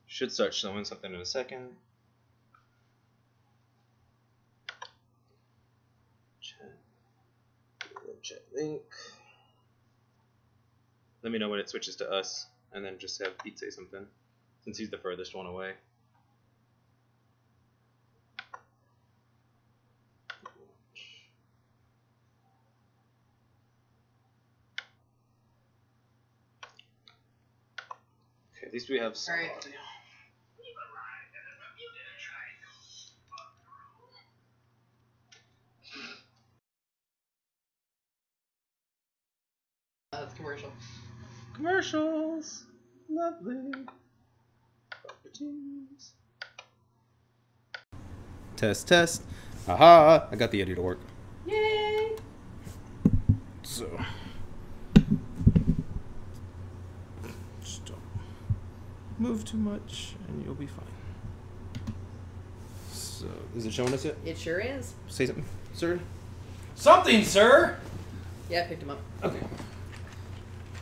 Should start showing something in a second. Chat link. Let me know when it switches to us, and then just have Pete say something, since he's the furthest one away. Okay, at least we have some audio. That's commercial. Commercials. Lovely. Properties. Test, test. Aha! I got the editor to work. Yay! So. Just don't move too much and you'll be fine. So, is it showing us yet? It sure is. Say something, sir. Something, sir. Yeah, I picked him up. Okay.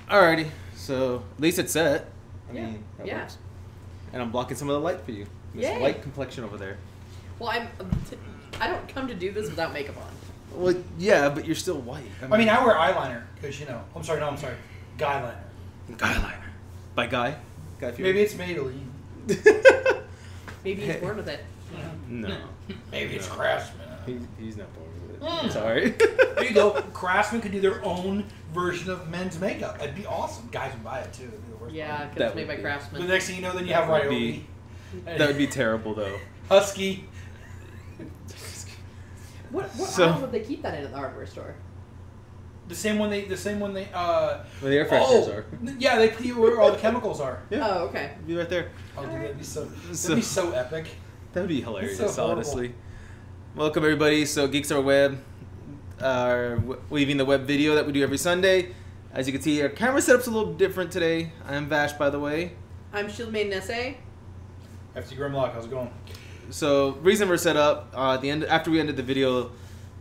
Alrighty. So, at least it's set. I mean, that yeah. works. And I'm blocking some of the light for you. This Yay. light complexion over there. Well, I don't come to do this without makeup on. Well, yeah, but you're still white. I mean, I wear eyeliner because, you know. I'm sorry, guy liner. Guy liner. By Guy? Guy Fieri? Maybe it's Maybelline. Maybe he's born with it. No. Maybe it's Craftsman. He's not born with it. Sorry. There you go. Craftsman could do their own version of men's makeup. That'd be awesome. Guys would buy it too. That'd be the worst Yeah, part. because it's made by Craftsman. The next thing you know, then you have That would Ryobi. That would be terrible, though. Husky. What So- aisle would they keep that in at the hardware store? The same one they. Where the air fresheners are. Yeah, they put where all the chemicals are. Yeah. Oh, okay. Be right there. Oh, dude, that'd be so epic. That would be hilarious, That's so horrible. honestly. Welcome, everybody. So, Geeks Are Web, weaving the web video that we do every Sunday. As you can see, our camera setup's a little different today. I'm Vash, by the way. I'm Shield Maiden SA. FT Grimlock, how's it going? So, reason we're set up at the end after we ended the video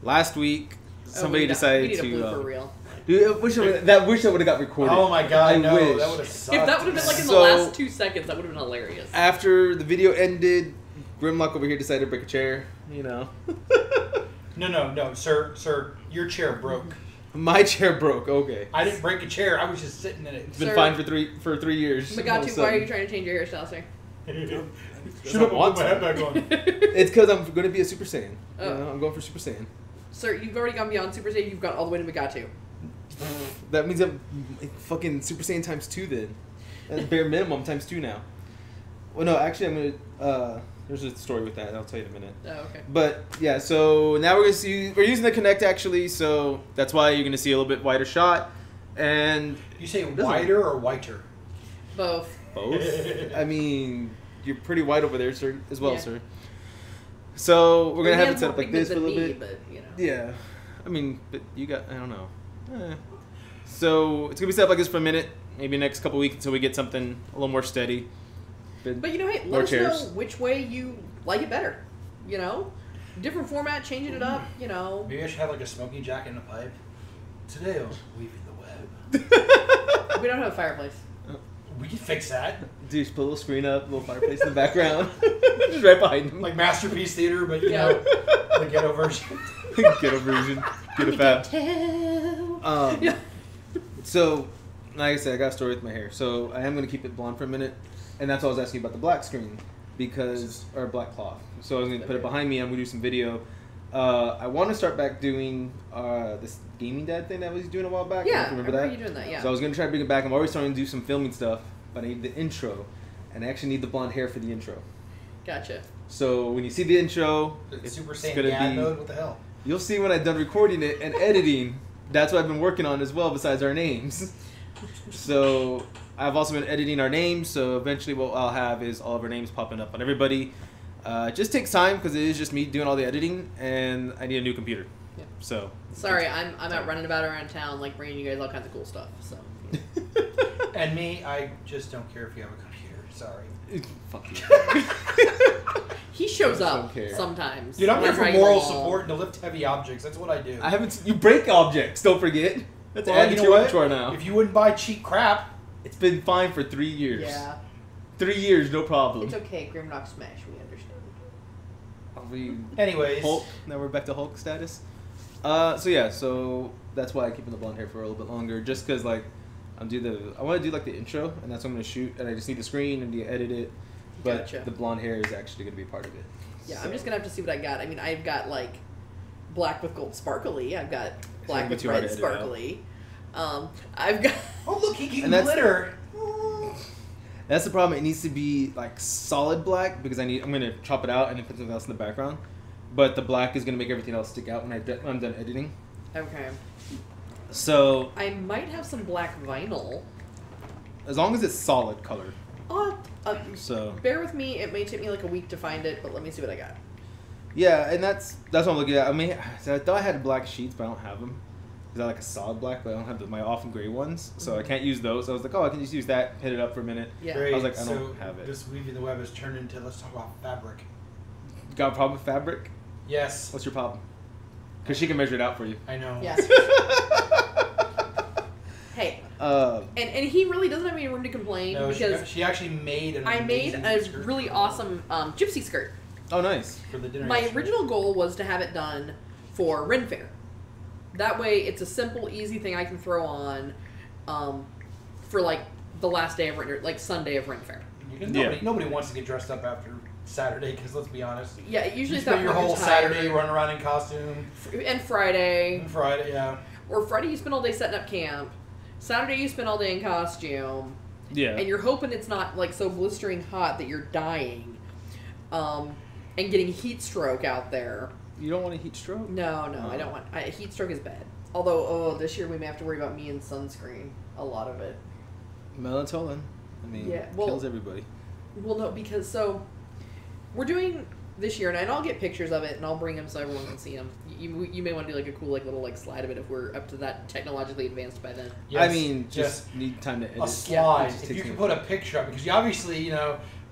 last week, somebody decided we need to. a blooper reel. Dude, I wish I would have got recorded. Oh my god, I no, wish. that would have sucked. If that would have been like in the So- last 2 seconds, that would have been hilarious. After the video ended, Grimlock over here decided to break a chair. You know. No, sir, your chair broke. My chair broke. Okay. I didn't break a chair. I was just sitting in it. It's been Sir. fine for 3 years. Magatu, why are you trying to change your hairstyle, sir? Shut up and put my head back on. It's because I'm going to be a Super Saiyan. Oh. You know, I'm going for Super Saiyan. Sir, you've already gone beyond Super Saiyan. You've gone all the way to Magatu. That means I'm fucking Super Saiyan times 2 then. That's bare minimum times 2 now. Well, no, actually, I'm going to... there's a story with that. I'll tell you in a minute. Oh, okay. But, yeah, so now we're using the Kinect, actually, so that's why you're going to see a little bit wider shot. And... You say wider or whiter? Both. Both? I mean, you're pretty white over there, sir, as well, Yeah. sir. So we're going to have it He set has up more like this for a little pigment bit. than me, but, Yeah. I mean, but you got, I don't know. So it's going to be set up like this for a minute, maybe next couple weeks until we get something a little more steady. But you know, hey, More let us chairs. know which way you like it better. You know? Different format, changing it up, you know. Maybe I should have like a smoking jacket and a pipe. Today on Weaving the Web. We don't have a fireplace. We can fix that. Dude, just put a little screen up, a little fireplace in the background. Just right behind him. Like Masterpiece Theater, but you Yeah. know, the ghetto version. Get a version. Get a fab. Yeah. So, like I said, I got a story with my hair. So I am going to keep it blonde for a minute. And that's why I was asking about the black screen. Or black cloth. So I was going to put it behind me. I'm going to do some video. I want to start back doing this gaming dad thing that I was doing a while back. Yeah, Remember I that? remember you doing that, yeah. So I was going to try to bring it back. I'm already starting to do some filming stuff. But I need the intro. And I actually need the blonde hair for the intro. Gotcha. So when you see the intro, It's Super it's Saiyan gonna dad be, mode. What the hell? you'll see when I'm done recording it and editing. That's what I've been working on as well, besides our names. So I've also been editing our names. So eventually, what I'll have is all of our names popping up on everybody. It just takes time because it is just me doing all the editing, and I need a new computer. Yeah. So Sorry, I'm out running about around town, like bringing you guys all kinds of cool stuff. So. And me, I just don't care if you have a computer. Sorry. fuck you. He shows I don't up care. sometimes. Dude, I'm here on for regular moral wall. support and to lift heavy objects. That's what I do. I haven't. You break objects. Don't forget. That's Well, added you to know your what? repertoire now. If you wouldn't buy cheap crap, It's been fine for 3 years. Yeah. 3 years, no problem. It's okay, Grimlock Smash, we understand. Are we Anyways. Hulk? Now we're back to Hulk status. So that's why I'm keeping the blonde hair for a little bit longer, just because like I want to do like the intro, and that's what I'm gonna shoot, and I just need the screen and edit it. But Gotcha. the blonde hair is actually gonna be part of it. Yeah, So. I'm just gonna have to see what I got. I mean, I've got like black with gold sparkly. I've got black with too hard red to edit out. sparkly. I've got. Oh look, he can And that's- glitter. That's the problem. It needs to be like solid black because I'm gonna chop it out and then put something else in the background. But the black is gonna make everything else stick out when I'm done editing. Okay. So I might have some black vinyl. as long as it's solid color. So Bear with me. It may take me like a week to find it, but let me see what I got. yeah, and that's what I'm looking at. I mean, so I thought I had black sheets, but I don't have them. Is that like a solid black? But I don't have my off and gray ones, so I can't use those. I was like, oh, I can just use that, hit it up for a minute. Yeah. Great. I was like, I so don't have it. This weaving the web has turned into let's talk about fabric. Got a problem with fabric? Yes. What's your problem? Because she can measure it out for you. I know. Yes. Hey. And he really doesn't have any room to complain No, because she actually made an I made amazing a skirt really awesome gypsy skirt. Oh, nice. for the dinner. My yesterday. original goal was to have it done for Ren Fair. That way, it's a simple, easy thing I can throw on for like the last day of Ren, like Sunday of Ren Fair. Nobody wants to get dressed up after Saturday because let's be honest. Yeah, it usually You it's that spend your whole tired. Saturday running around in costume. And Friday. And Friday, yeah. Or Friday you spend all day setting up camp. Saturday you spend all day in costume. Yeah. And you're hoping it's not like so blistering hot that you're dying. And getting heat stroke out there. You don't want a heat stroke? No, I don't want... heat stroke is bad. Although, this year we may have to worry about me and sunscreen. A lot of it. Melatonin. I mean, Yeah, well- kills everybody. Well, no, because so... We're doing this year, and I'll get pictures of it, and I'll bring them so everyone can see them. You may want to do like a cool little slide of it if we're up to that technologically advanced by then. I mean, just need time to edit. A slide. It just If takes you can me- put a picture up, because you obviously,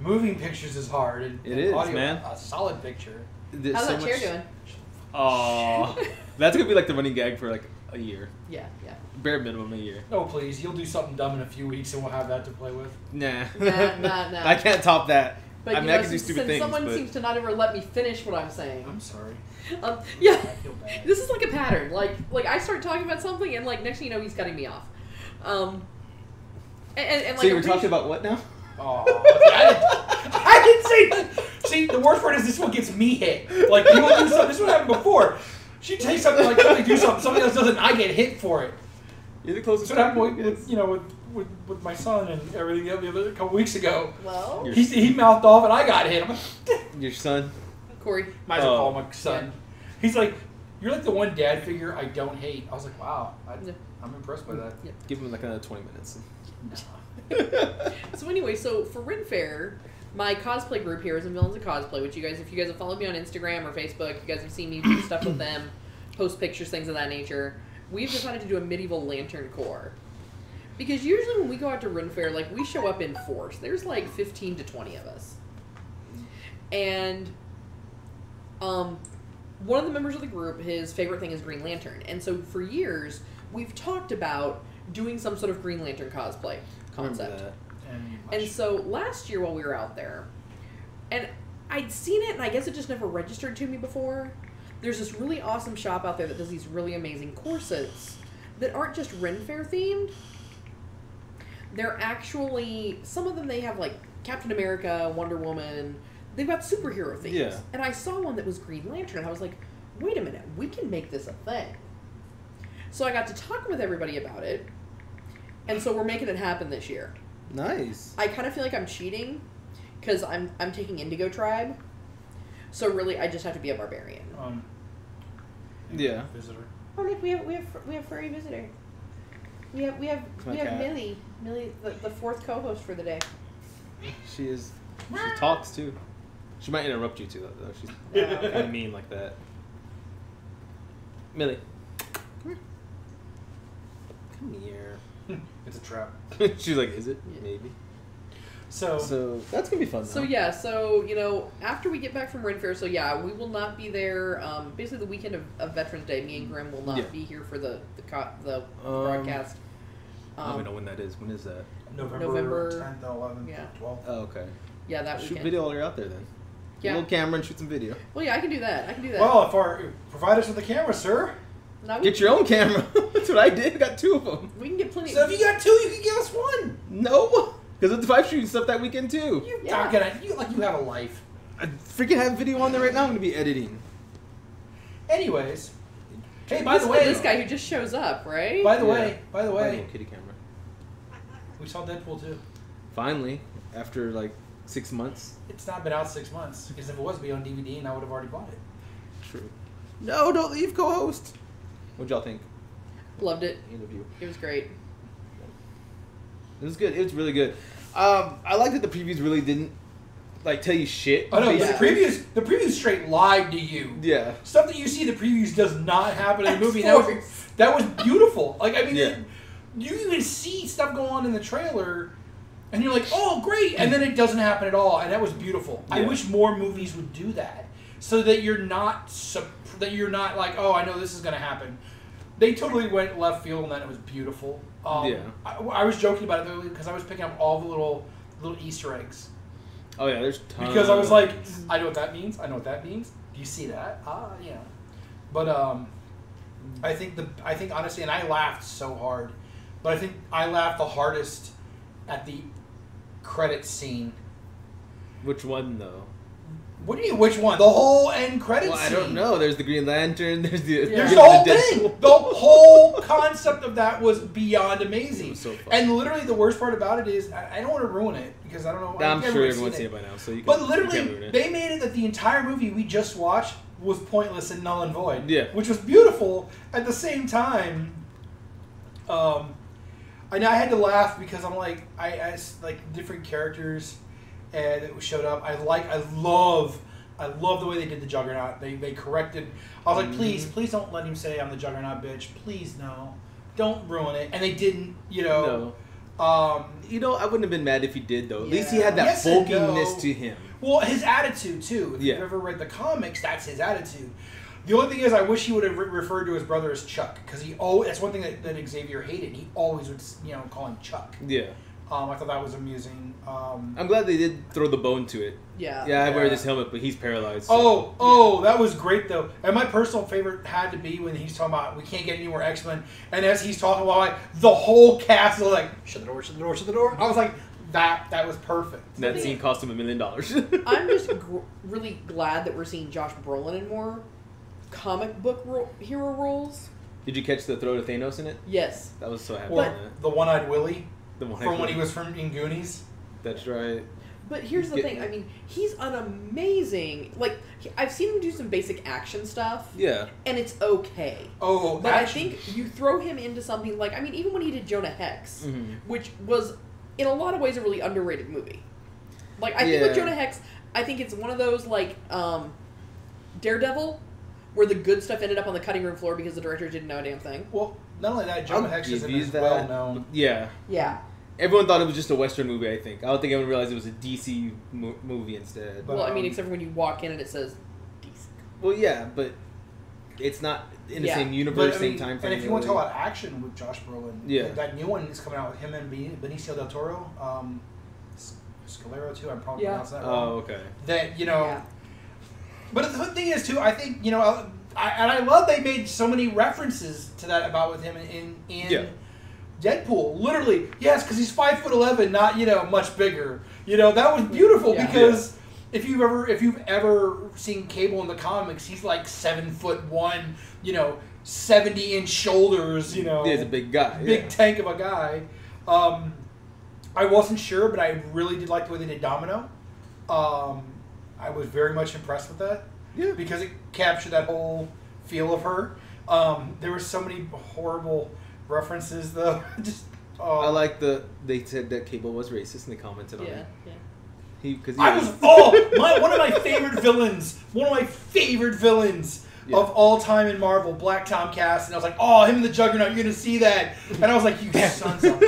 moving pictures is hard. And It is, audio, man. A solid picture. There's How's so that chair much- doing? Aw. That's gonna be like the running gag for like a year. Yeah. Bare minimum a year. No, please. You'll do something dumb in a few weeks, and we'll have that to play with. Nah. Nah. I can't top that. But I mean, I can do stupid things, someone but seems to not ever let me finish what I'm saying. I'm sorry. Yeah. I feel bad. This is like a pattern. Like I start talking about something, and like next thing you know, he's cutting me off. And like so you I'm were pretty talking about what now? Oh, I didn't say that. See, the worst part is this one gets me hit. Like, people do something. This one happened before. She takes something, like, somebody do something, somebody else does it, and I get hit for it. You're the closest. That's what happened with my son and everything the other couple weeks ago. Well, He mouthed off, and I got hit. I'm like, Your son. Corey. might as well call him my son. He's like, you're like the one dad figure I don't hate. I was like, wow, I'm impressed by that. Yeah. Give him like another 20 minutes. So anyway, so for Ren Fair, my cosplay group, Heroes and Villains of Cosplay, which if you guys have followed me on Instagram or Facebook, you guys have seen me do stuff with them, post pictures, things of that nature. We've decided to do a medieval lantern corps. Because usually when we go out to Ren Fair, like, we show up in force. There's like 15 to 20 of us. And one of the members of the group, his favorite thing is Green Lantern. And so for years, we've talked about doing some sort of Green Lantern cosplay concept. And so last year while we were out there, and I'd seen it, and I guess it just never registered to me before, there's this really awesome shop out there that does these really amazing corsets that aren't just Ren Fair themed. They're actually, some of them they have like Captain America, Wonder Woman, they've got superhero themes. Yeah. And I saw one that was Green Lantern, and I was like, wait a minute, we can make this a thing. So I got to talk with everybody about it, and so we're making it happen this year. Nice. I kind of feel like I'm cheating because I'm taking Indigo Tribe. So really, I just have to be a barbarian. Yeah. Visitor. Oh look, we have furry visitor. We have my cat. Millie, the fourth co-host for the day. She is. She talks too. She might interrupt you too, though. She's kind of mean like that. Millie. Come here. It's a trap. She's like, is it? Yeah. Maybe. So that's gonna be fun. So though. yeah, after we get back from Ren Fair, we will not be there. Basically, the weekend of Veterans Day, me and Grim will not Yeah. be here for the broadcast. I don't even know when that is. When is that? November 10th, 11th, yeah. 12th. Oh, okay. Yeah, that Shoot weekend. video while you're out there then. Yeah. A little camera and shoot some video. Well, yeah, I can do that. Well, provide us with a camera, sir. No, Get your own camera. That's what I did. Got 2 of them. We can get plenty. So if you got 2, you can give us 1. No, because I'm shooting stuff that weekend too. You have a life. I freaking have video on there right now. I'm gonna be editing. Anyways, hey, by the way, this guy who just shows up, right? By the way, kitty camera. we saw Deadpool 2. Finally, after like 6 months. It's not been out 6 months because if it was be on DVD, and I would have already bought it. True. No, don't leave, co-host. What'd y'all think? Loved it. Interview. It was great. It was good. It was really good. I liked that the previews really didn't like tell you shit. Oh no, Yeah. the previews straight lied to you. Yeah. Stuff that you see in the previews does not happen in the movie. That was beautiful. Like, I mean, Yeah. you even see stuff go on in the trailer, and you're like, oh, great, and then it doesn't happen at all, and that was beautiful. I Yeah. wish more movies would do that, so that you're not like, oh, I know this is going to happen. They totally went left field, and then it was beautiful. Yeah. I was joking about it, though, because I was picking up all the little Easter eggs. Oh yeah, there's tons. Because I was like, I know what that means. I know what that means. Do you see that? Yeah. But I think honestly, and I laughed so hard, but I think I laughed the hardest at the credit scene. Which one though? What do you mean? Which one? The whole end credit Well, scene. I don't know. There's the Green Lantern. There's the There's the whole thing. Deadpool. The whole concept of that was beyond amazing. It was so fun. And literally, the worst part about it is I don't want to ruin it because I don't know. I'm I've sure never everyone's seen seen it by now, so you can. But you can't ruin literally, it. they made it that the entire movie we just watched was pointless and null and void. Yeah. Which was beautiful. At the same time, I had to laugh because I'm like, I like different characters that showed up. I love the way they did the Juggernaut. They corrected. I was like, please don't let him say I'm the Juggernaut, bitch. Please no, don't ruin it. And they didn't. No. I wouldn't have been mad if he did though. At least he had that Yes and folkiness no. to him. Well, his attitude too. If you've ever read the comics, that's his attitude. The only thing is, I wish he would have referred to his brother as Chuck, because that's one thing that Xavier hated. He always would, call him Chuck. Yeah. I thought that was amusing. I'm glad they did throw the bone to it. Yeah. Yeah, I wear this helmet, but he's paralyzed. So. That was great though. And my personal favorite had to be when he's talking about we can't get any more X-Men, and as he's talking about the whole cast is like shut the door, shut the door, shut the door. I was like that was perfect. That scene cost him $1 million. I'm just really glad that we're seeing Josh Brolin in more comic book hero roles. Did you catch the throw to Thanos in it? Yes. That was so happy. The One-Eyed Willie When he was in Goonies. That's right. But here's the thing. I mean, he's an amazing. Like, I've seen him do some basic action stuff. Yeah. And it's okay. Oh, but I think you throw him into something like, I mean, even when he did Jonah Hex, which was in a lot of ways a really underrated movie. Like, I think with Jonah Hex, I think it's one of those like Daredevil, where the good stuff ended up on the cutting room floor because the directors didn't know a damn thing. Well, not only that, Jonah Hex isn't as that. well known. Yeah. Yeah. Everyone thought it was just a Western movie, I think. I don't think anyone realized it was a DC movie instead. But, well, I mean, except for when you walk in and it says DC. Well, yeah, but it's not in the same universe, same time frame. And if you want to talk about action with Josh Brolin, that new one is coming out with him and Benicio del Toro. Scalero, too. I'm probably pronouncing that wrong. Oh, okay. That, But the thing is, too, I think, I love they made so many references to that about with him in Deadpool. Literally, yes, because he's 5'11", not, much bigger. That was beautiful because if you've ever seen Cable in the comics, he's like 7'1", 70-inch shoulders, He's a big guy. Big tank of a guy. I wasn't sure, but I really did like the way they did Domino. I was very much impressed with that. Yeah. Because it captured that whole feel of her. There were so many horrible references, though. I like they said that Cable was racist, and they commented on it. Yeah. One of my favorite villains. One of my favorite villains of all time in Marvel, Black Tom Cass, and I was like, oh, him and the Juggernaut, you're gonna see that, and I was like, you sons of.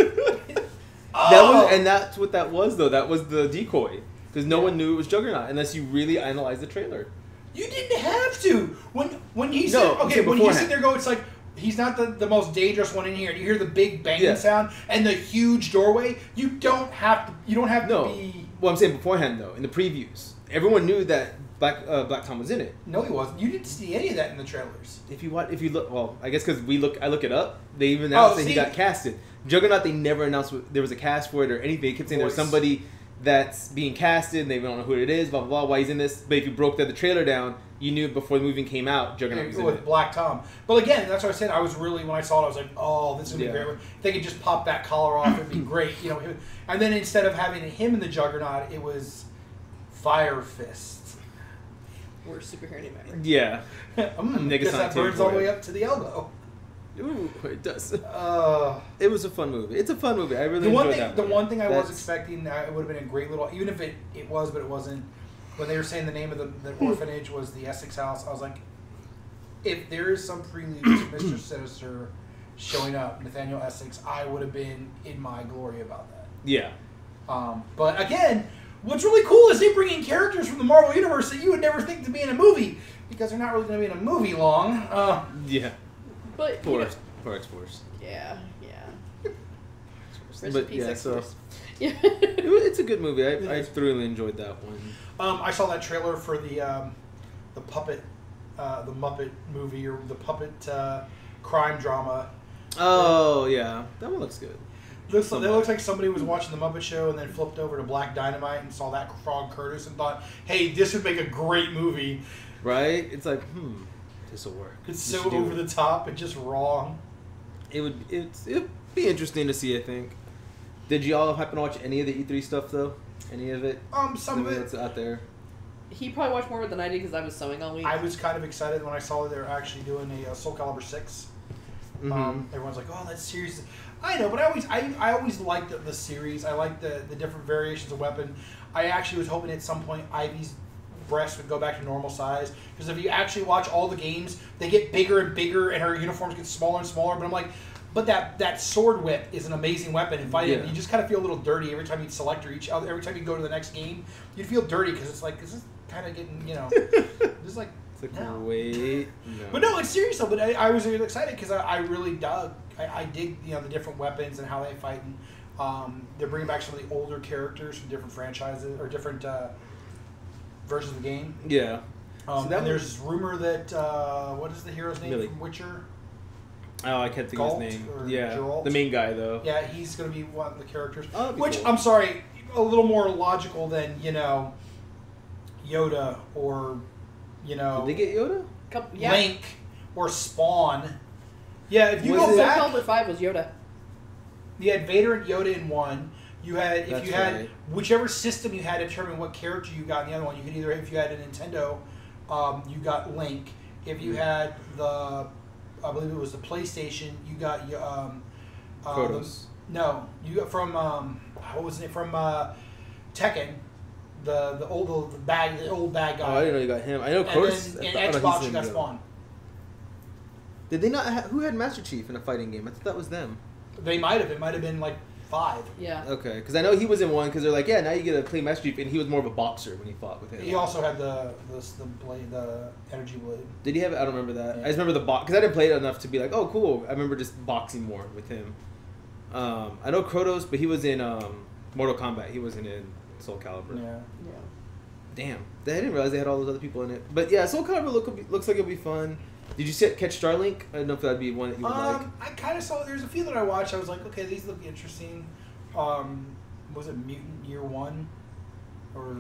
And that's what that was, though. That was the decoy. Because no one knew it was Juggernaut unless you really analyzed the trailer. You didn't have to. When he said, when you sit there, it's like, He's not the most dangerous one in here. You hear the big banging sound and the huge doorway. You don't have to be. Well, I'm saying beforehand though, in the previews, everyone knew that Black Tom was in it. No, he wasn't. You didn't see any of that in the trailers. If you look, well, I guess because I look it up. They even announced that he got casted. Juggernaut, they never announced there was a cast for it or anything. They kept saying there was somebody that's being casted, and they don't know who it is, blah blah blah. Why he's in this? But if you broke the trailer down, you knew before the movie came out, Juggernaut was in it. Black Tom. But again, that's what I said. I was really, when I saw it, I was like, oh, this is gonna be great. If they could just pop that collar off, it'd be great, you know. And then instead of having him in the Juggernaut, it was Fire Fist. Worst superhero name ever. Yeah. Because that burns all the way up to the elbow. Ooh, it does. It was a fun movie. It's a fun movie. I really enjoyed that. The one thing I was expecting, it would have been a great little, even if it was, but it wasn't. When they were saying the name of the orphanage was the Essex House, I was like, if there is some prelude to Mr. Sinister showing up, Nathaniel Essex, I would have been in my glory about that. Yeah. But again, what's really cool is they bring in characters from the Marvel Universe that you would never think to be in a movie, because they're not really going to be in a movie long. Yeah. But for X-Force. Yeah. But yeah, so it's a good movie. I thoroughly enjoyed that one. I saw that trailer for the puppet, the Muppet movie, or the puppet crime drama. Oh yeah, that one looks good. It looks like somebody was watching the Muppet Show and then flipped over to Black Dynamite and saw that Frog Curtis and thought, "Hey, this would make a great movie." Right? It's like, this will work. It's so over the top and just wrong. It'd be interesting to see, I think. Did you all happen to watch any of the E3 stuff though? Any of it? Some of it that's out there. He probably watched more than I did because I was sewing all week. I was kind of excited when I saw that they were actually doing a Soul Calibur 6. Everyone's like, "Oh, that's serious." I know, but I always liked the series. I liked the different variations of weapon. I actually was hoping at some point Ivy's breast would go back to normal size, because if you actually watch all the games, they get bigger and bigger, and her uniforms get smaller and smaller. But I'm like, but that sword whip is an amazing weapon. And fighting, you just kind of feel a little dirty every time you select her. Every time you go to the next game, you feel dirty because it's like, this is kind of getting, just like. It's like, wait. No. But no, it's serious though. But I was really excited because I really dug. I dig the different weapons and how they fight. And they're bringing back some of the older characters from different franchises or different versions of the game. Yeah. And there's this rumor that what is the hero's name from Witcher? Oh, I can't think of his name. Yeah, Geralt? The main guy though. Yeah, he's going to be one of the characters. Which cool. I'm sorry, a little more logical than Yoda or. Did they get Yoda? Link or Spawn. Yeah, if you go back, Soul Calibur 5 was Yoda. You had Vader and Yoda in one. You had whichever system you had to determine what character you got in the other one. You could either, if you had a Nintendo, you got Link. If you had I believe it was the PlayStation, you got Kratos. You got from what was it from Tekken. The old bad guy. Oh, I didn't know you got him. I know Kratos. And then in Xbox you got Spawn. Did they not? Who had Master Chief in a fighting game? I thought that was them. They might have. It might have been like 5. Yeah. Okay, because I know he was in one. Because they're like, now you get to play Master Chief, and he was more of a boxer when he fought with him. He also had the blade, the energy blade. Did he have it? I don't remember that. Yeah. I just remember the box because I didn't play it enough to be like, oh, cool. I remember just boxing more with him. I know Kratos, but he was in Mortal Kombat. He wasn't in Soul Calibur. Yeah. Damn, I didn't realize they had all those other people in it. But yeah, Soul Calibur looks like it'll be fun. Did you catch Starlink? I don't know if that'd be one that you would like. I kind of saw. There's a few that I watched. I was like, okay, these look interesting. Was it Mutant Year One, or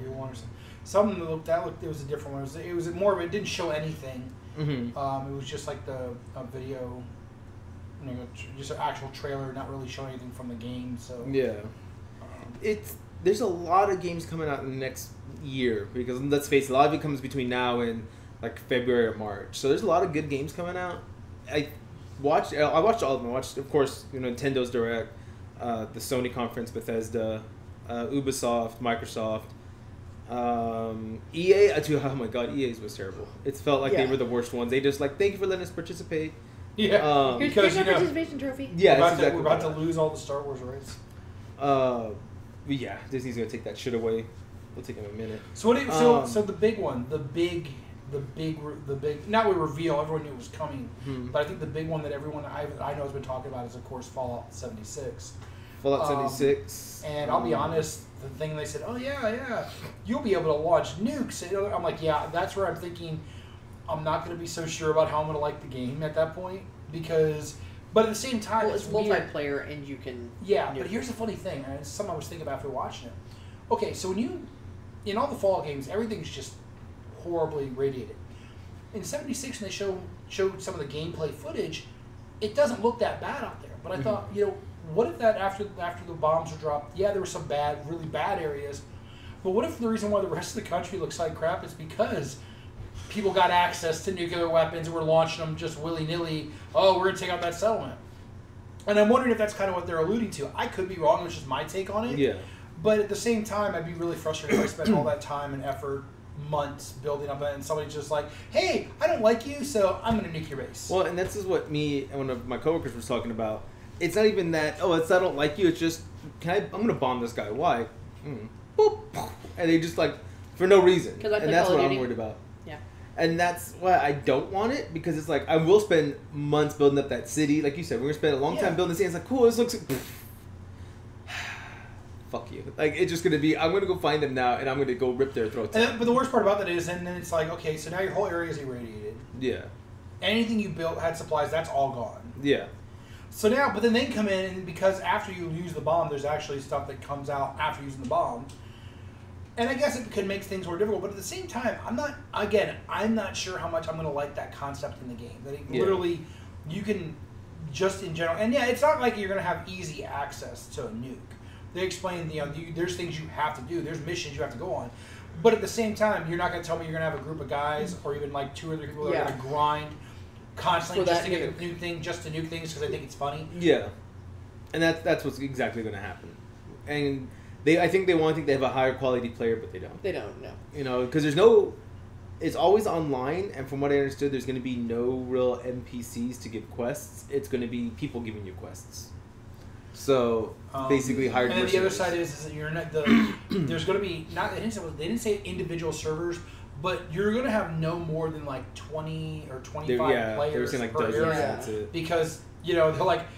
Year One or something? Something that looked. It was a different one. It was more of it. Didn't show anything. Mm-hmm. It was just like a video. Just an actual trailer, not really showing anything from the game. So yeah, there's a lot of games coming out in the next year, because let's face it, a lot of it comes between now and like February or March. So there's a lot of good games coming out. I watched all of them. I watched, of course, Nintendo's Direct, the Sony conference, Bethesda, Ubisoft, Microsoft, EA. Oh my God, EA's was terrible. It felt like they were the worst ones. They just like, thank you for letting us participate. Yeah, here's my participation trophy. Yeah, we're about to lose all the Star Wars rights. Yeah, Disney's gonna take that shit away. It'll take them a minute. So so the big one, the big the big not with reveal, everyone knew it was coming, but I think the big one that everyone I know has been talking about is of course Fallout 76. Fallout 76. And I'll be honest, the thing they said, oh yeah, you'll be able to launch nukes. And I'm like, yeah, that's where I'm thinking I'm not going to be so sure about how I'm going to like the game at that point but at the same time, it's multiplayer and you can. Yeah, but here's the funny thing, and it's something I was thinking about after watching it. Okay, so in all the Fallout games, everything's just horribly radiated. In 76, when they showed some of the gameplay footage, it doesn't look that bad out there. But I thought, what if that after the bombs were dropped, yeah, there were some really bad areas, but what if the reason why the rest of the country looks like crap is because people got access to nuclear weapons and were launching them just willy-nilly, oh, we're going to take out that settlement. And I'm wondering if that's kind of what they're alluding to. I could be wrong, it's just my take on it. Yeah. But at the same time, I'd be really frustrated if I spent all that time and effort, months building up, and somebody's just like, hey, I don't like you, so I'm going to nuke your base. Well, and this is what me and one of my coworkers was talking about. It's not even that, it's I don't like you, it's just, I'm going to bomb this guy. Why? Boop. And they just for no reason. And that's what I'm worried about. Yeah. And that's why I don't want it, because it's I will spend months building up that city. Like you said, we're going to spend a long time building the city. It's cool, this looks... Fuck you. It's just going to be, I'm going to go find them now, and I'm going to go rip their throats out. But the worst part about that is, and then it's okay, so now your whole area is irradiated. Yeah. Anything you built, had supplies, that's all gone. Yeah. So now, but then they come in, and because after you use the bomb, there's actually stuff that comes out after using the bomb. And I guess it could make things more difficult, but at the same time, I'm not sure how much I'm going to like that concept in the game. That literally, you can, just in general, and it's not like you're going to have easy access to a nuke. They explain, there's things you have to do, there's missions you have to go on. But at the same time, you're not going to tell me you're going to have a group of guys, or even 2 or 3 people that are going to grind constantly just to get a new thing, just to nuke things because I think it's funny. Yeah. And that's what's exactly going to happen. And... I think they think they have a higher quality player, but they don't. They don't, no. Because it's always online, and from what I understood, there's going to be no real NPCs to give quests. It's going to be people giving you quests. So, basically hired mercenaries. And then the other side is that you're not there's going to be, they didn't say individual servers, but you're going to have no more than 20 or 25 players per area. Because... they're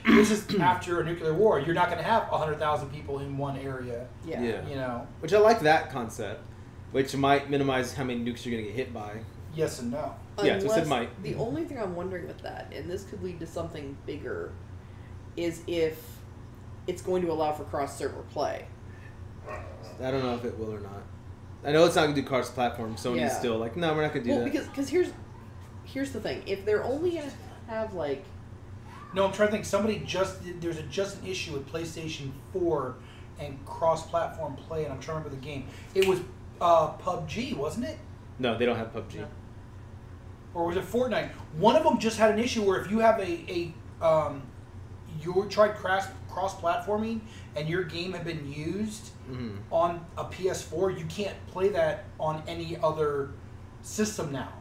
this is after a nuclear war. You're not going to have 100,000 people in one area. Yeah. Which I like that concept, which might minimize how many nukes you're going to get hit by. Yes and no. Yeah, so it might. The only thing I'm wondering with that, and this could lead to something bigger, is if it's going to allow for cross-server play. I don't know if it will or not. I know it's not going to do cross-platform. Sony's still no, we're not going to do that. Because here's the thing. If they're only going to have No, I'm trying to think. There's just an issue with PlayStation 4 and cross-platform play, and I'm trying to remember the game. It was PUBG, wasn't it? No, they don't have PUBG. No. Or was it Fortnite? One of them just had an issue where if you have you tried cross-platforming and your game had been used on a PS4, you can't play that on any other system now.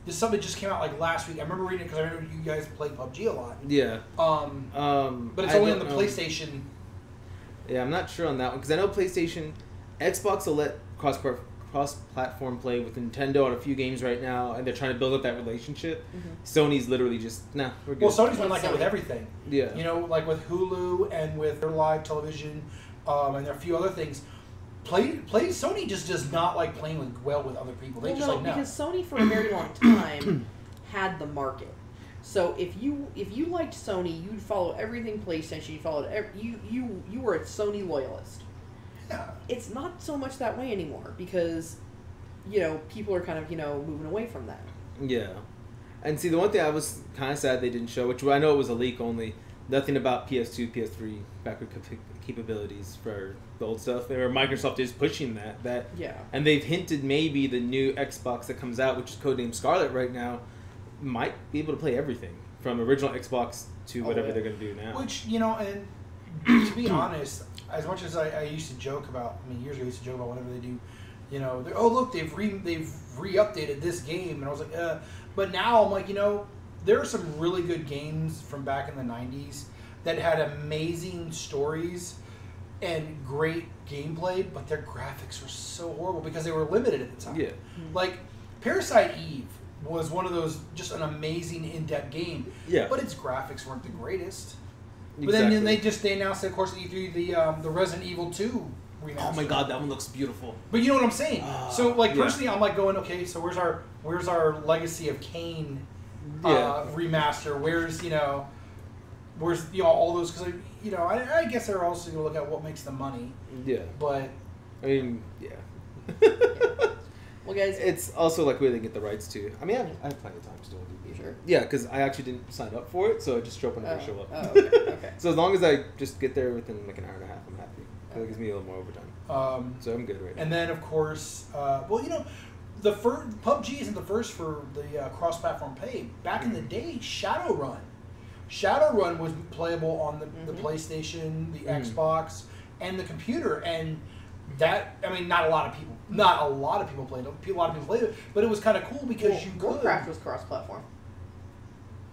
This something just came out last week. I remember reading it because I remember you guys play PUBG a lot. Yeah. But it's only on the PlayStation. Yeah, I'm not sure on that one because I know PlayStation, Xbox will let cross-platform play with Nintendo on a few games right now, and they're trying to build up that relationship. Sony's literally just we're good. Well, Sony's been like that with everything. Yeah. With Hulu and with their live television, and there are a few other things. Sony just does not like playing well with other people. They no. Because Sony for a very long time had the market. So if you liked Sony, you'd follow everything PlayStation. You followed you were a Sony loyalist. Yeah. It's not so much that way anymore because people are kind of moving away from that. Yeah, and see the one thing I was kind of sad they didn't show, which I know it was a leak only. Nothing about PS2, PS3 backward capabilities for the old stuff. Or Microsoft is pushing that. Yeah. And they've hinted maybe the new Xbox that comes out, which is codenamed Scarlet right now, might be able to play everything from original Xbox to whatever they're going to do now. Which, and to be honest, as much as I used to joke about, years ago I used to joke about whenever they do, look, they've re-updated this game, and I was like, but now I'm like, there are some really good games from back in the 90s that had amazing stories and great gameplay, but their graphics were so horrible because they were limited at the time. Yeah. Parasite Eve was one of those, just an amazing in-depth game. Yeah. But its graphics weren't the greatest. Exactly. But then they announced, of course, at E3 the Resident Evil 2 remaster. Oh my god, that one looks beautiful. But you know what I'm saying? So like yeah. personally, I'm like going, okay, so where's our Legacy of Kain remaster? Where's all those, because I guess they're also gonna look at what makes the money. Yeah. But I mean, yeah. Well, guys, it's also like where they get the rights to. I mean, I have plenty of time still. Sure. Yeah, because I actually didn't sign up for it, so I just show up whenever I show up. Oh, okay. So as long as I just get there within like an hour and a half, I'm happy. It gives me a little more overtime. So I'm good right now. And then, of course, the first PUBG isn't the first for the cross-platform play. Back in the day, Shadowrun was playable on the PlayStation, the Xbox, and the computer. And that, I mean, not a lot of people played it. A lot of people played it, but it was kind of cool because Warcraft was cross-platform.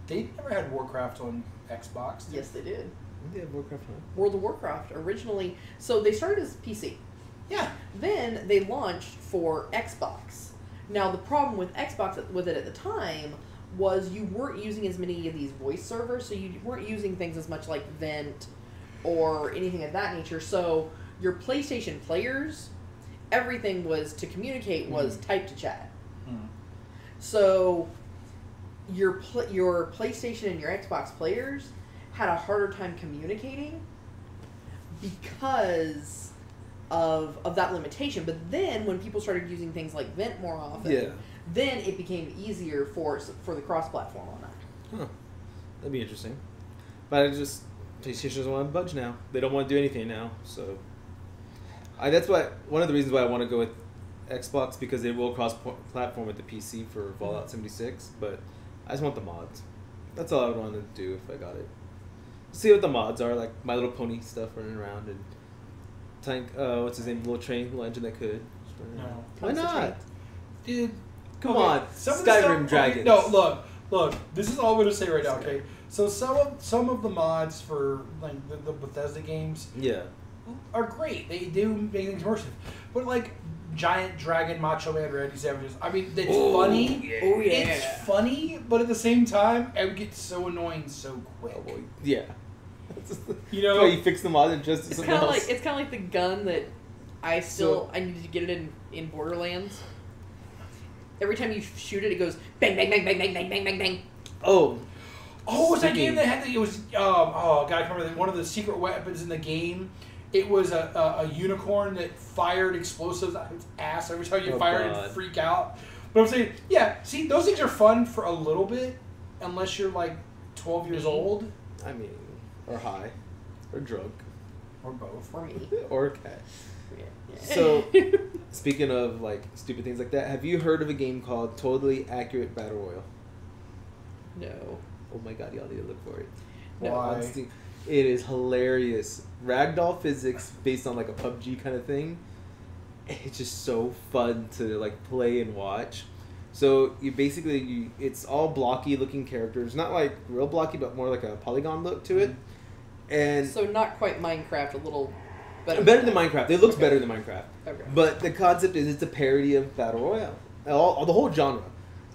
They never had Warcraft on Xbox. Yes, they did. They had Warcraft on World of Warcraft originally. So they started as PC. Yeah. Then they launched for Xbox. Now the problem with Xbox with it at the time was you weren't using as many of these voice servers, so you weren't using things as much like Vent or anything of that nature. So your PlayStation players, everything was to communicate was type to chat. So your PlayStation and your Xbox players had a harder time communicating because of that limitation. But then when people started using things like Vent more often, then it became easier for the cross-platform on that. Huh. That'd be interesting. But PlayStation doesn't want to budge now. They don't want to do anything now. So that's one of the reasons why I want to go with Xbox, because they will cross-platform with the PC for Fallout 76. But I just want the mods. That's all I would want to do if I got it. See what the mods are, like My Little Pony stuff running around, and Tank, what's his name, Little Train, Little Engine that could. No. Why not? Dude, come on, Skyrim Dragons. No, look, this is all I'm gonna say right now, okay? So some of the mods for like the Bethesda games are great. They do make things immersive. But like Giant Dragon Macho Man Randy Savages, I mean, it's funny. Yeah. Oh yeah. It's funny, but at the same time, it gets so annoying so quick. Oh, boy. Yeah. You know, so you fix the mod and just it's kind of like the gun that I needed to get it in Borderlands. Every time you shoot it, it goes bang bang bang bang bang bang bang bang bang. Oh, was that game that had it was God, I remember that one of the secret weapons in the game. It was a unicorn that fired explosives out of its ass every time you fired and freak out. But I'm saying, yeah, see, those things are fun for a little bit, unless you're like 12 years old. I mean, or high, or drunk, or both, or me, or a cat. Yeah. So, speaking of like stupid things like that, have you heard of a game called Totally Accurate Battle Royale? No. Oh my god, y'all need to look for it. No. Why? It is hilarious. Ragdoll physics based on like a PUBG kind of thing. It's just so fun to like play and watch. So it's all blocky looking characters, not like real blocky, but more like a polygon look to it. And so not quite Minecraft, a little better than Minecraft. It looks better than Minecraft. Okay. But the concept is it's a parody of Battle Royale, the whole genre.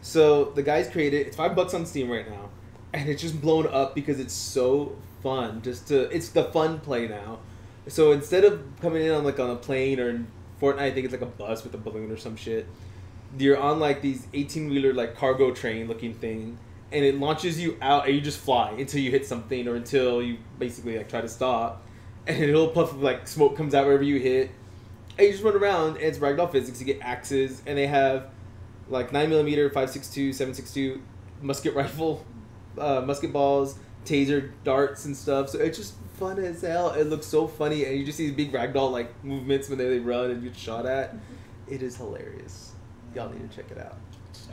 So the guys created it's $5 on Steam right now, and it's just blown up because it's so fun. It's the fun play now. So instead of coming in on a plane or in Fortnite, I think it's like a bus with a balloon or some shit. You're on like these 18-wheeler like cargo train looking thing, and it launches you out, and you just fly until you hit something or until you basically like try to stop, and a little puff of like smoke comes out wherever you hit, and you just run around. And it's ragdoll physics. You get axes, and they have like 9mm, 5.62, 7.62 musket rifle, musket balls, taser darts and stuff. So it's just fun as hell. It looks so funny, and you just see these big ragdoll like movements when they run and get shot at. It is hilarious. Y'all need to check it out.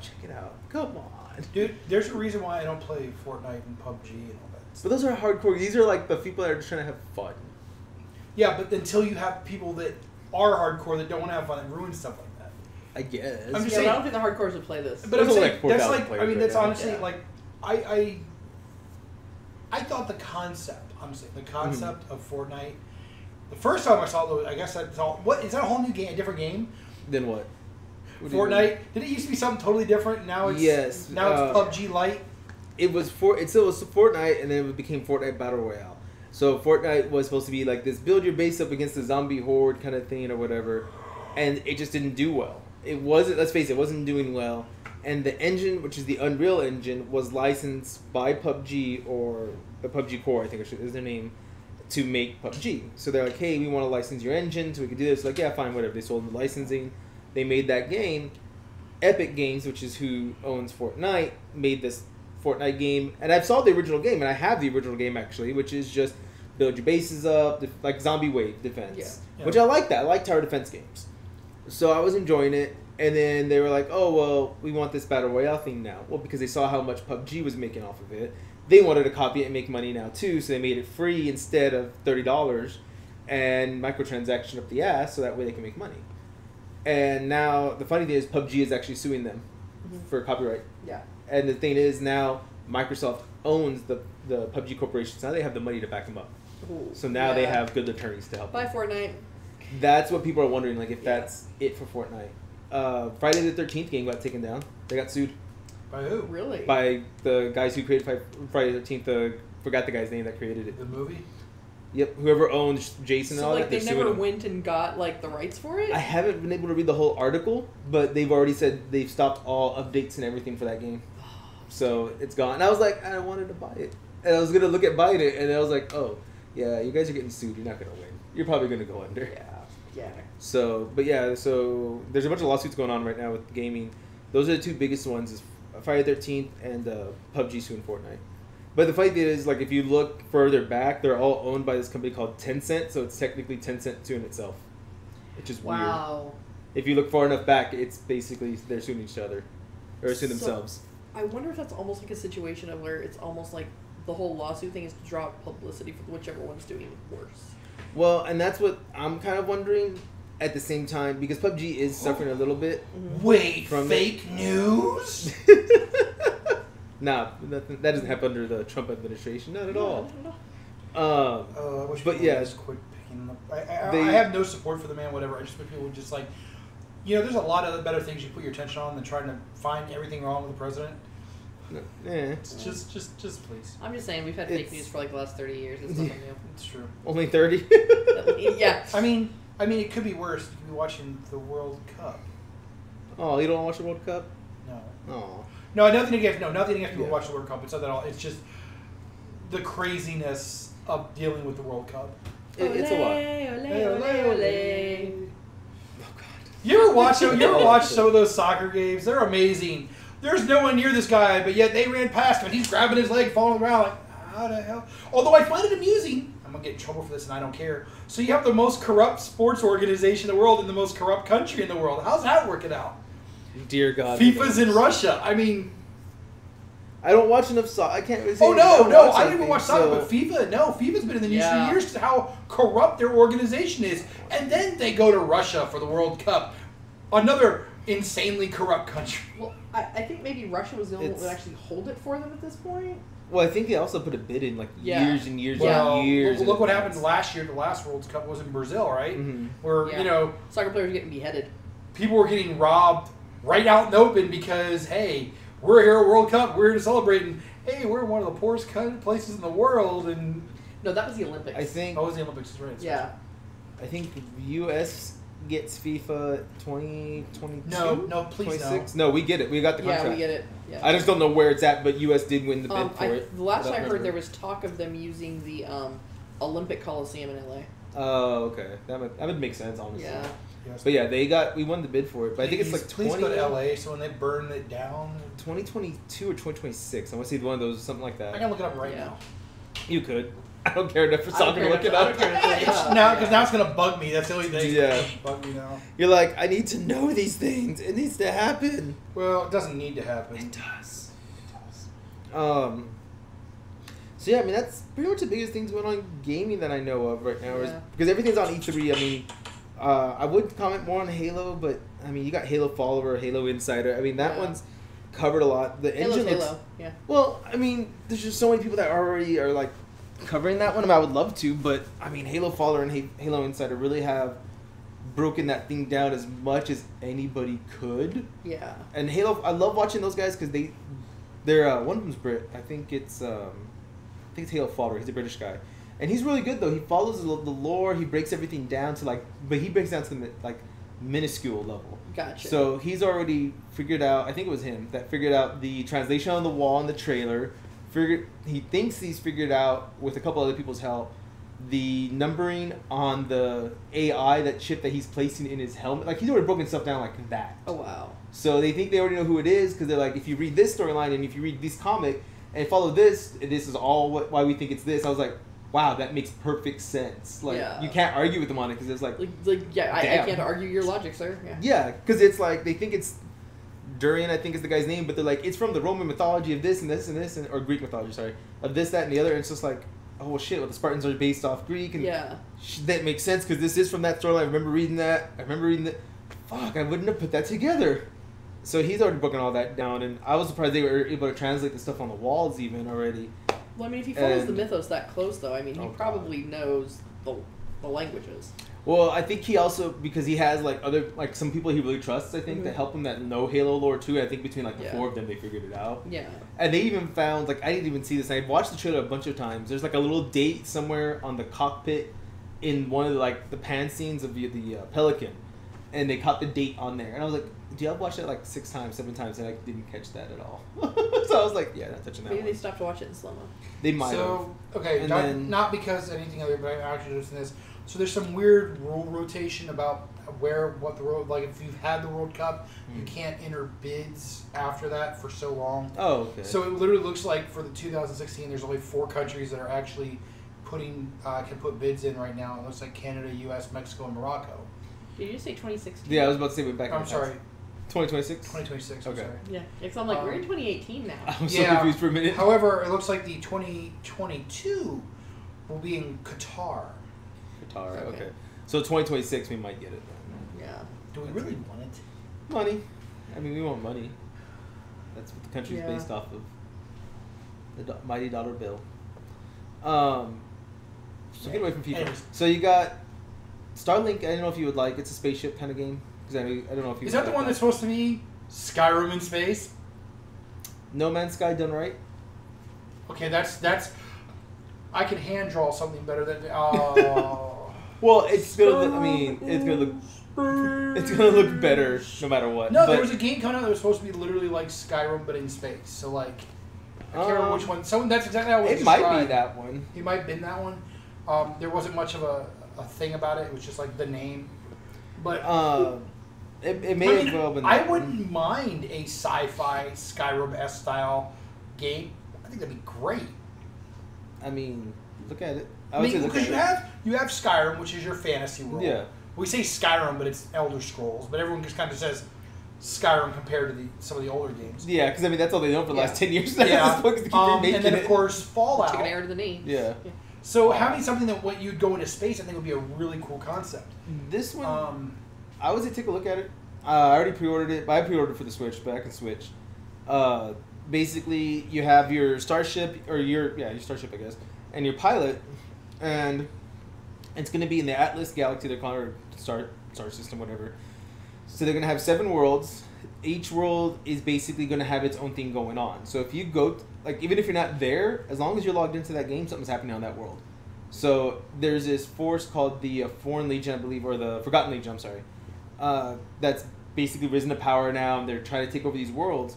Check it out. Come on, dude. There's a reason why I don't play Fortnite and PUBG and all that. But those are hardcore. These are like the people that are just trying to have fun. Yeah, but until you have people that are hardcore that don't want to have fun and ruin stuff like that. I guess. I'm just saying, saying, I don't think the hardcores would play this. But I'm saying like that's like I mean that's honestly yeah. like I thought the concept of Fortnite. The first time I saw it, I guess I thought, what is that a whole new game, a different game? Then what? Fortnite. Did it used to be something totally different? Now it's yes. Now it's PUBG Lite. It still was Fortnite, and then it became Fortnite Battle Royale. So Fortnite was supposed to be like this build your base up against the zombie horde kind of thing or whatever, and it just didn't do well. It wasn't. Let's face it, wasn't doing well. And the engine, which is the Unreal Engine, was licensed by PUBG or the PUBG Core, I think is their name, to make PUBG. So they're like, hey, we want to license your engine so we can do this. Like, yeah, fine, whatever. They sold them the licensing. They made that game. Epic Games, which is who owns Fortnite, made this Fortnite game. And I've saw the original game, and I have the original game, actually, which is just build your bases up, like zombie wave defense. Yeah. Which I like that. I like tower defense games. So I was enjoying it. And then they were like, oh, well, we want this Battle Royale thing now. Well, because they saw how much PUBG was making off of it. They wanted to copy it and make money now, too. So they made it free instead of $30 and microtransaction up the ass so that way they can make money. And now the funny thing is PUBG is actually suing them for copyright. Yeah. And the thing is now Microsoft owns the PUBG corporation. So now they have the money to back them up. Ooh, So now they have good attorneys to help Bye, them. Fortnite. That's what people are wondering, like if that's it for Fortnite. Friday the 13th game got taken down. They got sued By who? Really? by the guys who created Friday the 13th. Forgot the guy's name that created it. The movie? Yep, whoever owns Jason and So all like that, they they're never suing them. went and got like the rights for it? I haven't been able to read the whole article, but they've already said they've stopped all updates and everything for that game. So it's gone. And I was like, I wanted to buy it. And I was going to look at buying it, and I was like, oh, yeah, you guys are getting sued. You're not going to win. You're probably going to go under. Yeah. So, but yeah, so there's a bunch of lawsuits going on right now with gaming. Those are the two biggest ones, is Friday the 13th and PUBG suing Fortnite. But the funny thing is, like, if you look further back, they're all owned by this company called Tencent, so it's technically Tencent suing itself, which is weird. Wow. If you look far enough back, it's basically they're suing each other, or suing So- themselves. I wonder if that's almost like a situation of where it's almost like the whole lawsuit thing is to draw publicity for whichever one's doing worse. Well, and that's what I'm kind of wondering at the same time, because PUBG is suffering a little bit. Wait, From fake news? Nah, that doesn't happen under the Trump administration, not at all. I wish But people yeah. would just quit picking them up. They- I have no support for the man, whatever. I just wish people would just like, there's a lot of better things you put your attention on than trying to find everything wrong with the president. It's just please. I'm just saying, we've had fake news for like the last 30 years. It's nothing new. It's true. Only 30. Yeah. I mean, it could be worse. You could be watching the World Cup. Oh, you don't want to watch the World Cup? No. Oh. No, nothing against people Yeah. watch the World Cup. It's not that all. It's just the craziness of dealing with the World Cup. It's a lot. Ole, ole, ole. Oh God. You ever watch some of those soccer games? They're amazing. There's no one near this guy, but yet they ran past him and he's grabbing his leg, falling on the ground. Like, how the hell? Although I find it amusing. I'm gonna get in trouble for this, and I don't care. So you have the most corrupt sports organization in the world in the most corrupt country in the world. How's that working out? Dear God. FIFA's in Russia. I mean, I don't watch enough soccer. I can't really say. I didn't even watch soccer, but FIFA's been in the news for years to how corrupt their organization is. And then they go to Russia for the World Cup. Another insanely corrupt country. Well, I think maybe Russia was the only one that would actually hold it for them at this point. Well, I think they also put a bid in years and years Well, and years. look what happened last year. The last World Cup was in Brazil, right? Mm-hmm. Where, soccer players were getting beheaded. People were getting robbed right out in the open because, hey, we're here at World Cup. We're here to celebrate. And, hey, we're in one of the poorest places in the world. And No, that was the Olympics. I think. oh, it was the Olympics, that's right. Yeah. I think the U.S. gets FIFA 2022. No, please 26? No, we get it. We got the contract. Yeah, we get it. Yeah. I just don't know where it's at, but U.S. did win the bid for it. The last I don't heard, there remember. was talk of them using the Olympic Coliseum in LA. Oh, okay. That would make sense, honestly. Yeah. Yes. But yeah, we won the bid for it. But I think it's like Please go to LA, so when they burn it down. 2022 or 2026. I want to see one of those, something like I that. gotta look it up right now. You could. I don't care enough for I don't soccer to care look it enough- I up. don't care enough to look it up. Because now it's gonna bug me. That's the only thing. Yeah. It's gonna bug me now. You're like, I need to know these things. It needs to happen. Well, it doesn't need to happen. It does. So yeah, I mean that's pretty much the biggest things going on in gaming that I know of right now. Yeah. Because everything's on E3. I mean, I would comment more on Halo, but I mean you got Halo Follower, Halo Insider. I mean that one's covered a lot. The engine looks. Halo. Yeah. Well, I mean, there's just so many people that already are like covering that one. I mean, I would love to, but I mean, Halo Follower and Halo Insider really have broken that thing down as much as anybody could. Yeah. And Halo, I love watching those guys because they're one of them's Brit. I think it's Halo Fodder. He's a British guy, and he's really good though. He follows the lore. He breaks everything down to but he breaks down to the minuscule level. Gotcha. So he's already figured out. I think it was him that figured out the translation on the wall in the trailer. He thinks he's figured out with a couple other people's help the numbering on the AI, that chip that he's placing in his helmet. Like, he's already broken stuff down like that. Oh, wow. So they think they already know who it is because they're like, if you read this storyline and if you read this comic and follow this, this is all why we think it's this. I was like, wow, that makes perfect sense. Like, you can't argue with them on it because it's like I can't argue your logic, sir. Yeah, because it's like, they think it's Durian, I think is the guy's name, but they're like, it's from the Roman mythology of this and this and this, or Greek mythology, sorry, of this, that, and the other. And it's just like, oh, well, shit, well, the Spartans are based off Greek, and that makes sense because this is from that storyline. I remember reading that. Fuck, I wouldn't have put that together. So he's already broken all that down, and I was surprised they were able to translate the stuff on the walls even already. Well, I mean, if he follows the mythos that close, though, I mean, he probably knows the languages. Well, I think he also, because he has some people he really trusts, I think, that help him that know Halo lore too. I think between the four of them, they figured it out. Yeah. And they even found, I didn't even see this. I watched the trailer a bunch of times. There's a little date somewhere on the cockpit in one of the pan scenes of the Pelican, and they caught the date on there. And I was like, do y'all watch it 6 times, 7 times, and I didn't catch that at all. So I was like, yeah, not touching that. Maybe they stopped to watch it in slow-mo. They might have. Okay, not because anything other, but I'm actually noticing this. So there's some weird rule rotation about what the road, if you've had the World Cup, you can't enter bids after that for so long. Oh, okay. So it literally looks like for the 2016, there's only 4 countries that are actually can put bids in right now. It looks like Canada, U.S., Mexico, and Morocco. Did you say 2016? Yeah, I was about to say we're back. I'm sorry. 2026? 2026, okay. I'm sorry. Yeah, because I'm we're in 2018 now. I was so confused for a minute. However, it looks like the 2022 will be in Qatar. Okay. So 2026, we might get it then. Yeah. Do we really want it? Money. I mean, we want money. That's what the country's based off of. The mighty dollar bill. So get away from FIFA. Anyways. So you got Starlink. I don't know if you would like. It's a spaceship kind of game. Because I don't know if you. Is that the one that's supposed to be Skyrim in space? No Man's Sky done right. Okay, that's. I can hand draw something better than. Well, it's gonna. I mean, it's gonna look. It's gonna look better no matter what. No, there was a game coming out that was supposed to be literally like Skyrim but in space. So I can't remember which one. That's exactly how it was described. It might be that one. It might have been that one. There wasn't much of a thing about it. It was just the name. But it may have well been. I wouldn't mind a sci-fi Skyrim-esque style game. I think that'd be great. I mean, look at it. Because you have Skyrim, which is your fantasy world. Yeah. We say Skyrim, but it's Elder Scrolls. But everyone just kind of says Skyrim compared to some of the older games. Yeah, because that's all they know for the last 10 years. Yeah. And then of course Fallout. Took an arrow to the knee. Yeah. So having something that you'd go into space, I think would be a really cool concept. This one, I would say take a look at it. I already pre-ordered it, but I pre-ordered for the Switch, but I can switch. Basically, you have your starship, or your starship, I guess, and your pilot, and it's going to be in the Atlas Galaxy, they're calling it, star system, whatever. So they're going to have 7 worlds. Each world is basically going to have its own thing going on. So if you go, even if you're not there, as long as you're logged into that game, something's happening on that world. So there's this force called the Foreign Legion, I believe, or the Forgotten Legion, I'm sorry. That's basically risen to power now, and they're trying to take over these worlds.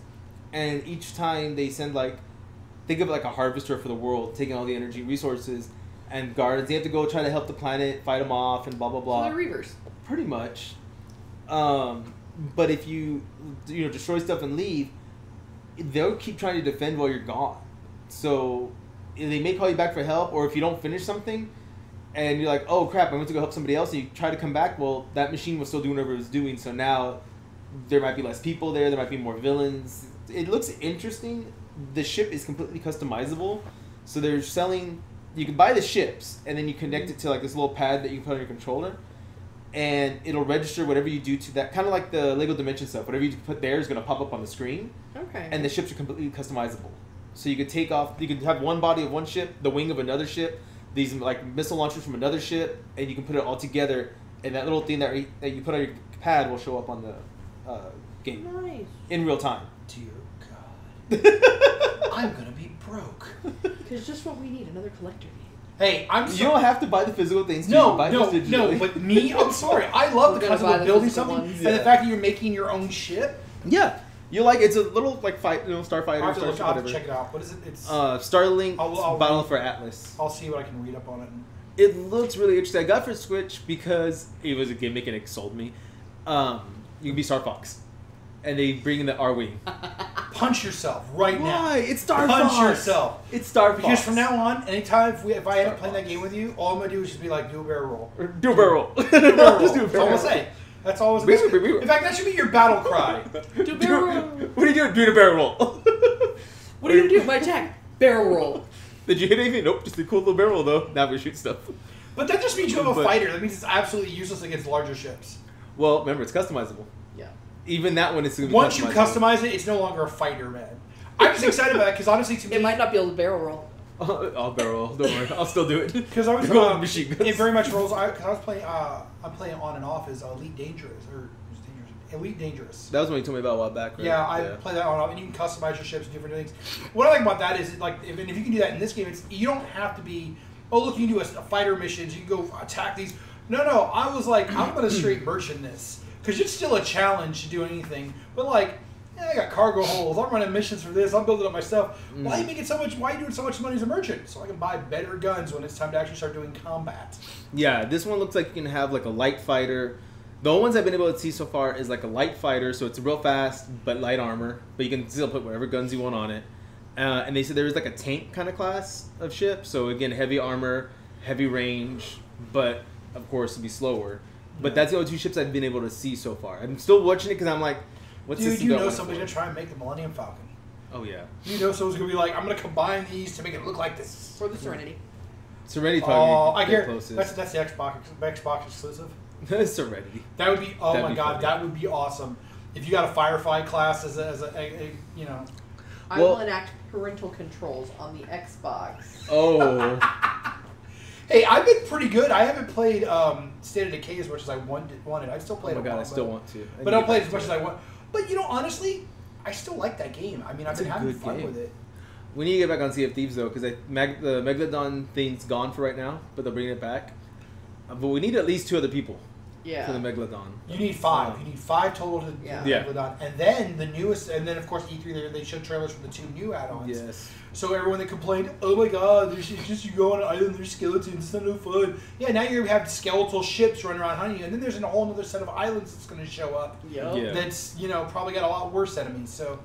And each time they send think of it like a harvester for the world, taking all the energy, resources, and guards. They have to go try to help the planet, fight them off, and blah blah blah. So they're Reavers. Pretty much. But if you destroy stuff and leave, they'll keep trying to defend while you're gone. So they may call you back for help, or if you don't finish something, and you're like, oh crap, I went to go help somebody else, and you try to come back, well, that machine was still doing whatever it was doing, so now there might be less people there might be more villains. It looks interesting. The ship is completely customizable, so they're selling, you can buy the ships, and then you connect it to this little pad that you can put on your controller, and it'll register whatever you do to that, kind of like the Lego Dimension stuff. Whatever you put there is going to pop up on the screen. Okay. And the ships are completely customizable. So you could you could have one body of one ship, the wing of another ship, these missile launchers from another ship, and you can put it all together, and that little thing that you put on your pad will show up on the game. Nice. In real time. Dear God. I'm gonna be broke. Because just what we need, another collector game. Hey, you don't have to buy the physical things. No, but me, I'm sorry. I love the concept of building something, and the fact that you're making your own ship. Yeah. You like it's a little like fight, Starfighter. I'll have to check it out. What is it? It's Starlink Battle for Atlas. I'll see what I can read up on it. It looks really interesting. I got it for Switch because it was a gimmick and it sold me. You can be Star Fox, and they bring in the R-Wing. Punch yourself right now. Why? It's Star Fox. Punch yourself. It's Star Fox. Because from now on, anytime if I end up playing that game with you, all I'm gonna do is just be like, do a barrel roll. Do a barrel roll. Do a barrel roll. Just do a That's all I'm barrel gonna say. That's all I was gonna say. In fact, that should be your battle cry. Do a barrel roll. What are you doing? Doing a barrel roll. What are you gonna do? My attack. Barrel roll. Did you hit anything? Nope. Just a cool little barrel roll though. Now we shoot stuff. But that just means you have a fighter. That means it's absolutely useless against larger ships. Well, remember it's customizable. Yeah. Even that one is going to be Once you customize it, it's no longer a fighter, man. I'm just excited about that because honestly, to me, it might not be able to barrel roll. I'll barrel roll. Don't worry. I'll still do it. Because I was machine guns. it very much rolls. I was playing. I'm playing on and off as Elite Dangerous or Elite Dangerous. That was when you told me about a while back, right? Yeah, I play that on and off, and you can customize your ships and different things. What I like about that is like if you can do that in this game, you don't have to be. Oh look, you can do a fighter missions. You can go attack these. No, I was like, I'm gonna straight merchant this because it's still a challenge to do anything. But like, I got cargo holds. I'm running missions for this. I'm building up my stuff. Why are you making so much? Why are you doing so much money as a merchant? So I can buy better guns when it's time to actually start doing combat. Yeah, this one looks like you can have like a light fighter. The only ones I've been able to see so far is like a light fighter, so it's real fast but light armor, but you can still put whatever guns you want on it. And they said there was like a tank kind of class of ship, so again, heavy armor, heavy range, but of course it'll be slower. But that's the only two ships I've been able to see so far. I'm still watching it because I'm like, what's this? Dude, you know somebody's going to try and make the Millennium Falcon. Oh, yeah. You know someone's going to be like, I'm going to combine these to make it look like this. Or the Serenity. Serenity probably I hear closest. That's the Xbox exclusive. Serenity. That would be, That'd my be God, funny. that would be awesome. If you got a firefight class as a you know. I will enact parental controls on the Xbox. Oh. Hey, I've been pretty good. I haven't played State of Decay as much as I wanted. I still play it. Oh my God, I still want to. But I don't play it as much as I want. But you know, honestly, I still like that game. I mean, I've been having fun with it. We need to get back on Sea of Thieves though, because the Megalodon thing's gone for right now, but they're bringing it back. But we need at least 2 other people. Yeah. For the Megalodon. You need 5. You need 5 total to the Megalodon. And then the newest, and then of course E3 they showed trailers for the 2 new add-ons. Yes. So everyone that complained, oh my God, it's just you go on an island, there's skeletons, it's not no fun. Yeah, now you have skeletal ships running around hunting you, and then there's a whole other set of islands that's going to show up. Yep. Yeah. That's probably got a lot worse enemies. So,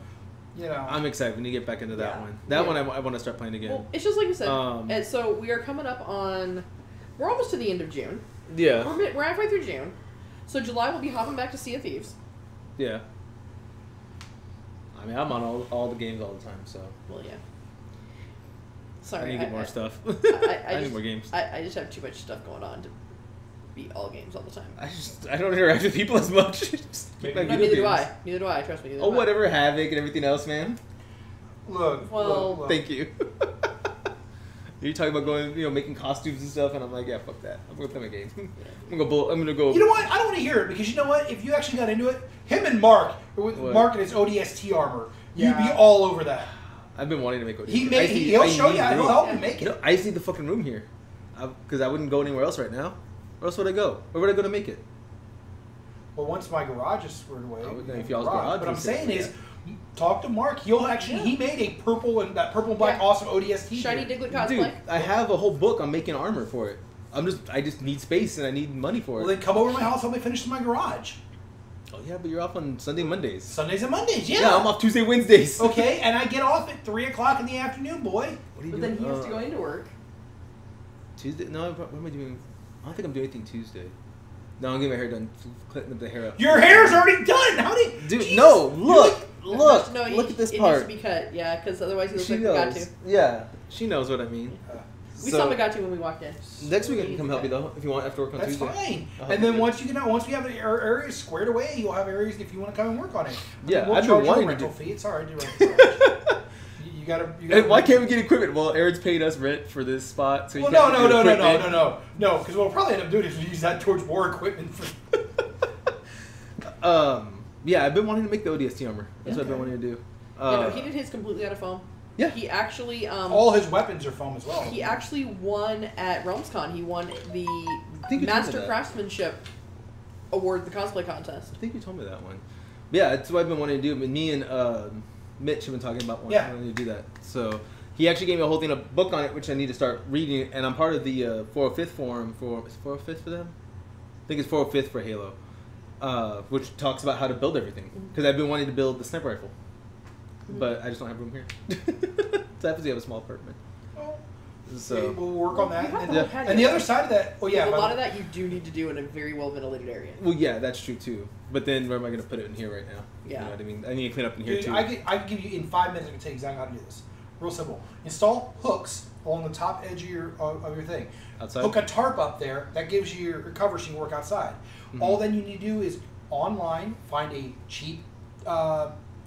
I'm excited. We need to get back into that one. That one I want to start playing again. Well, it's just like you said. And so we are coming up on. We're almost to the end of June. Yeah. We're halfway through June. So July we'll be hopping back to Sea of Thieves. Yeah. I mean, I'm on all the games all the time, so. Well, yeah. Sorry, I need to get more stuff. I need more games. I just have too much stuff going on to beat all games all the time. I don't interact with people as much. Neither do I. Neither do I. Trust me. Whatever, Havoc and everything else, man. Look. Thank you. You're talking about going, making costumes and stuff, and I'm like, yeah, fuck that. I'm gonna play my game. I'm gonna go. You know what? I don't want to hear it because you know what? If you actually got into it, him and Mark and his ODST armor, you'd be all over that. I've been wanting to make ODST. He'll show you. He'll help you make it. I just need the fucking room here, because I wouldn't go anywhere else right now. Where else would I go? Where would I go to make it? Well, once my garage is squared away. If y'all's garage. What I'm saying is, talk to Mark. He made a purple and black awesome ODST. Shiny Diglett cosplay. Dude, I have a whole book on making armor for it. I just need space and I need money for it. Well, then come over to my house. Help me finish my garage. Oh yeah, but you're off on Sunday, Mondays. Sundays and Mondays, yeah. Yeah, I'm off Tuesday, Wednesdays. Okay, and I get off at 3:00 in the afternoon, boy. What are you doing? Then he has to go into work. Tuesday? No, what am I doing? I don't think I'm doing anything Tuesday. No, I'm getting my hair done, cutting the hair up. Your hair's already done. How do you? Dude, Jesus. no, look Look at this it part. It needs to be cut, yeah, because otherwise he looks She like knows. Megatu. Yeah, she knows what I mean. We saw Megatu when we walked in. Next week I can come help you though, if you want after work on That's Tuesday. fine. And then once we have the areas squared away, you'll have areas if you want to come and work on it. Yeah, we'll I've been charge you a wanting to rental do. fee. It's alright. You You gotta why can't we get equipment? Well, Aaron's paying us rent for this spot. So no, because what we'll probably end up doing is we use that towards more equipment. Yeah, I've been wanting to make the ODST armor. That's what I've been wanting to do. He did his completely out of foam. Yeah. He actually all his weapons are foam as well. He actually won at RealmsCon. He won the Master Craftsmanship award, the cosplay contest. I think you told me that one. Yeah, that's what I've been wanting to do. But me and Mitch have been talking about wanting to do that. So he actually gave me a whole thing, a book on it, which I need to start reading. And I'm part of the 405th forum for. Is 405th for them? I think it's 405th for Halo. Which talks about how to build everything. Because I've been wanting to build the sniper rifle. But I just don't have room here. So I have to have a small apartment. So okay, we'll work on that. And the other side of that, a lot of that you do need to do in a very well ventilated area. Well, yeah, that's true too. But then where am I going to put it in here right now? Yeah. You know what I mean? I need to clean up in here too. I can give you in 5 minutes. I can tell you exactly how to do this. Real simple. Install hooks along the top edge of your thing. Outside. Hook a tarp up there. That gives you your cover so you can work outside. All then you need to do is online find a cheap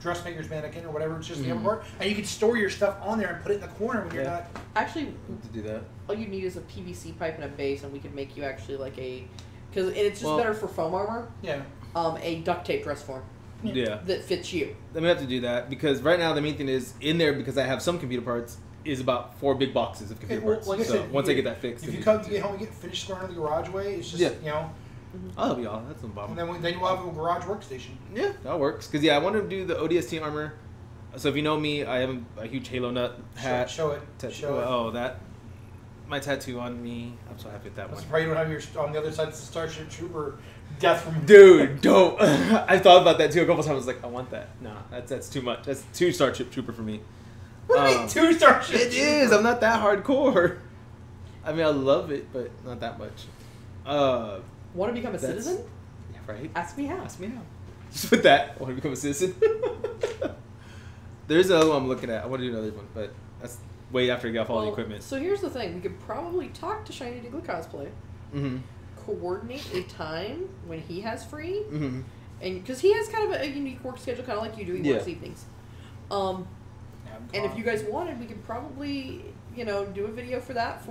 dressmaker's mannequin or whatever, it's just the upper part, and you can store your stuff on there and put it in the corner when you're not. Actually, to do that, all you need is a PVC pipe and a base, and we can make you actually like because it's just better for foam armor. Yeah. A duct tape dress form. Yeah. That fits you. Then we have to do that because right now the main thing is in there because I have some computer parts is about 4 big boxes of computer parts. Like I said, once I get that fixed, if you get home and get finished squaring the garage way, it's just you know. I'll help you all. That's no problem. And then you'll have a garage workstation. Yeah, that works. Because I want to do the ODST armor. So if you know me, I have a huge Halo nut hat. Show it. Oh, that. My tattoo on me. I'm so happy with that one. I'm surprised you don't have your on the other side of the Starship Trooper death from. Dude, don't. I thought about that too a couple times. I was like, I want that. No, that's too much. That's 2 Starship Trooper for me. What do you mean 2 Starship Trooper? It is. I'm not that hardcore. I mean, I love it, but not that much. Want to become a citizen? Yeah, right. Ask me how. Ask me how. Just with that, I want to become a citizen. There's another one I'm looking at. I want to do another one, but that's way after I get off all the equipment. So here's the thing. We could probably talk to Shiny Diglett Cosplay. Coordinate a time when he has free. And because he has kind of a unique work schedule, kind of like you do. He works evenings. And if you guys wanted, we could probably, do a video for that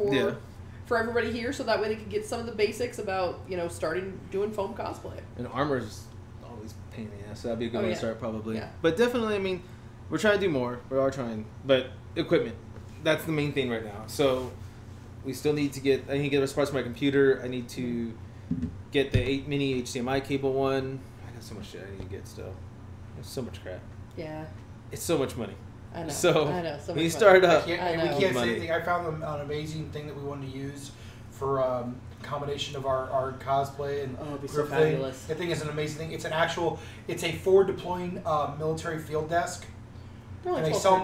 for everybody here, so that way they could get some of the basics about, starting doing foam cosplay. And armor's always a pain in the ass, so that'd be a good way to start probably. Yeah. But definitely, I mean, we're trying to do more. We are trying. But equipment, that's the main thing right now. So we still need to get, I need to get parts for my computer. I need to get the 8 mini HDMI cable one. I got so much shit I need to get still. There's so much crap. Yeah. It's so much money. I know. So So we start up. We can't say anything. I found an amazing thing that we wanted to use for combination of our cosplay and it'd be so fabulous. The thing is an amazing thing. It's a forward deploying military field desk. And they sell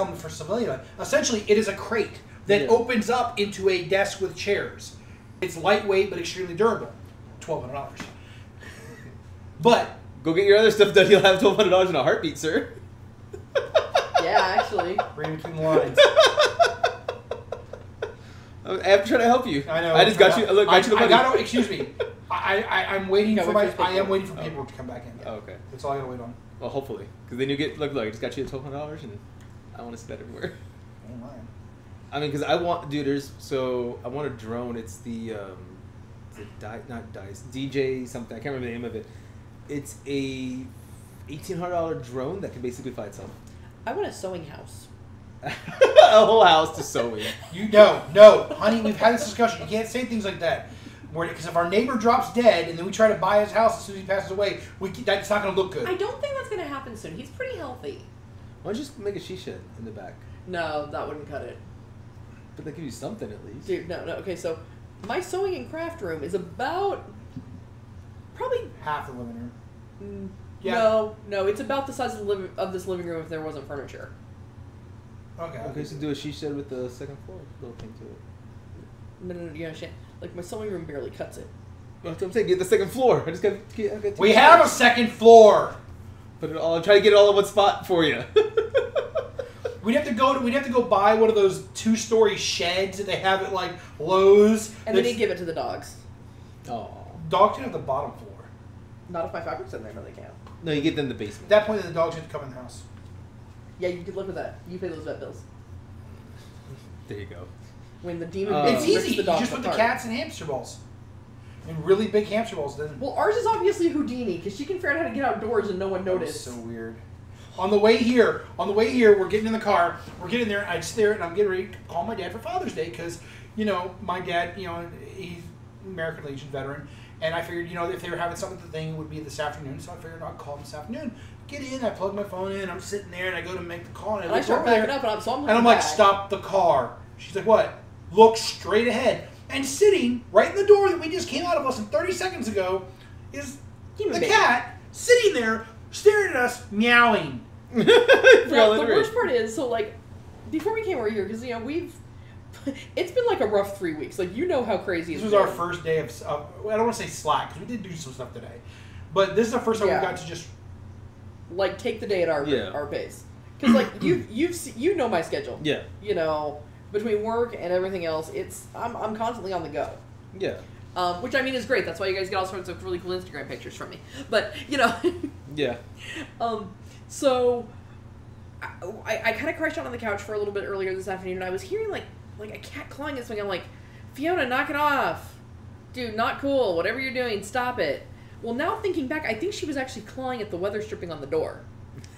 them for civilian. Essentially, it is a crate that opens up into a desk with chairs. It's lightweight but extremely durable. $1,200. But go get your other stuff done. You'll have $1,200 in a heartbeat, sir. Yeah, actually. Read between the lines. I'm trying to help you. I know. I just got you. Look, got you the money. Excuse me. I'm waiting for I am waiting for paperwork to come back in. Oh, okay. That's all I gotta wait on. Well, hopefully, because then you get look. I just got you $1,200, and I want to see that everywhere. Oh my. I mean, because I want, dude. I want a drone. It's the not Dice DJ something. I can't remember the name of it. It's a $1,800 drone that can basically fly itself. I want a sewing house. A whole house to sew in. No, honey, we've had this discussion. You can't say things like that. Because if our neighbor drops dead and then we try to buy his house as soon as he passes away, that's not going to look good. I don't think that's going to happen soon. He's pretty healthy. Why don't you just make a she shed in the back? No, that wouldn't cut it. But they give you something at least. Dude, no. Okay, so my sewing and craft room is about probably half the living room. Yeah. No, it's about the size of this living room if there wasn't furniture. Okay, so do a she shed with the second floor little thing to it. No, you understand? Like my sewing room barely cuts it. That's what I'm saying. Get the second floor. I just got. We have a second floor. Put it all. I'm trying to get it all in one spot for you. We'd have to go buy one of those 2-story sheds that they have at like Lowe's. And then you give it to the dogs. Oh. Dogs can have the bottom floor. Not if my fabric's in there. No, they can't. No, you get them in the basement. At that point, the dogs have to come in the house. Yeah, you could live with that. You pay those vet bills. There you go. When the demon it's rips easy. the dog You just put the apart. cats in hamster balls. And really big hamster balls. Then. Well, ours is obviously Houdini because she can figure out how to get outdoors and no one noticed. So weird. On the way here, we're getting in the car. We're getting there. I sit there and I'm getting ready to call my dad for Father's Day because, my dad, he's American Legion veteran, and I figured, if they were having something, the thing would be this afternoon. So I figured I'd call him this afternoon. Get in. I plug my phone in. I'm sitting there and I go to make the call and I start backing up and I'm like, stop the car. She's like, what? Look straight ahead. And sitting right in the door that we just came out of less than 30 seconds ago is the cat sitting there staring at us, meowing. The worst part is, before we came over here, because, it's been like a rough 3 weeks. Like, how crazy this it's was been. our first day of, I don't want to say slack, because we did do some stuff today. But this is the first time we got to just... take the day at our pace. Because, you know my schedule. Yeah. Between work and everything else, I'm constantly on the go. Yeah. Which I mean is great. That's why you guys get all sorts of really cool Instagram pictures from me. But Yeah. So I kind of crashed out on the couch for a little bit earlier this afternoon, and I was hearing like a cat clawing this thing. I'm like, Fiona, knock it off, dude. Not cool. Whatever you're doing, stop it. Well, now thinking back, I think she was actually clawing at the weather stripping on the door.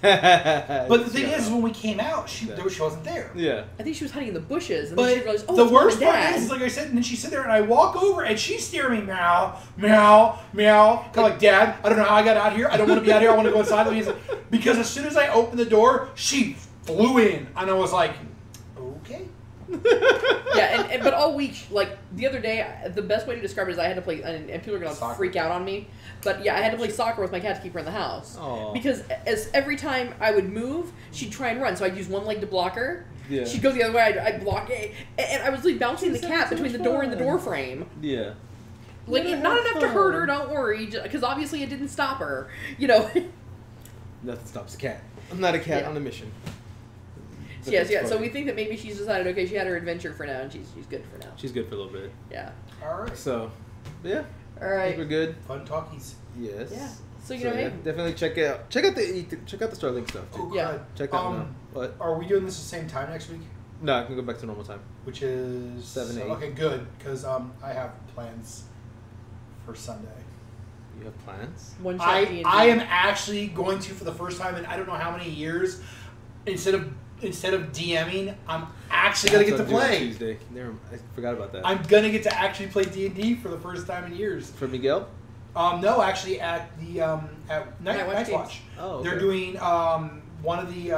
But the thing is, when we came out, she wasn't there. Yeah. I think she was hiding in the bushes, and but then she realized, the worst part is, like I said, and then she sit there, and I walk over, and she's staring me, meow, meow, meow, kind of like, Dad, I don't know how I got out here. I don't want to be out here. I want to go inside. Because as soon as I opened the door, she flew in, and I was like, okay. Yeah, but all week, the other day, the best way to describe it is I had to play, and people are going to freak out on me, but yeah, I had to play soccer with my cat to keep her in the house. Aww. Because every time I would move, she'd try and run, so I'd use one leg to block her. Yeah. She'd go the other way, I'd block it, and I was bouncing the cat between the door and the door frame. Yeah. Not enough to hurt her, don't worry, because obviously it didn't stop her, Nothing stops a cat. I'm not a cat on a mission. So we think that maybe she's decided, okay, she had her adventure for now, and she's good for now. She's good for a little bit. Yeah. All right. So, yeah. All right. I think we're good. Fun talkies. Yes. Yeah. So hey, definitely check out the Starlink stuff too. Oh, yeah. Check that out. What? Are we doing this the same time next week? No, I can go back to normal time. Which is 7, 8. Okay, good, because I have plans for Sunday. You have plans? I am actually going to, for the first time in I don't know how many years, instead of DMing, I'm actually gonna get to play. Tuesday. I forgot about that. I'm gonna get to actually play D&D for the first time in years. For Miguel? No, actually at the at Night Watch. Oh, okay. They're doing one of the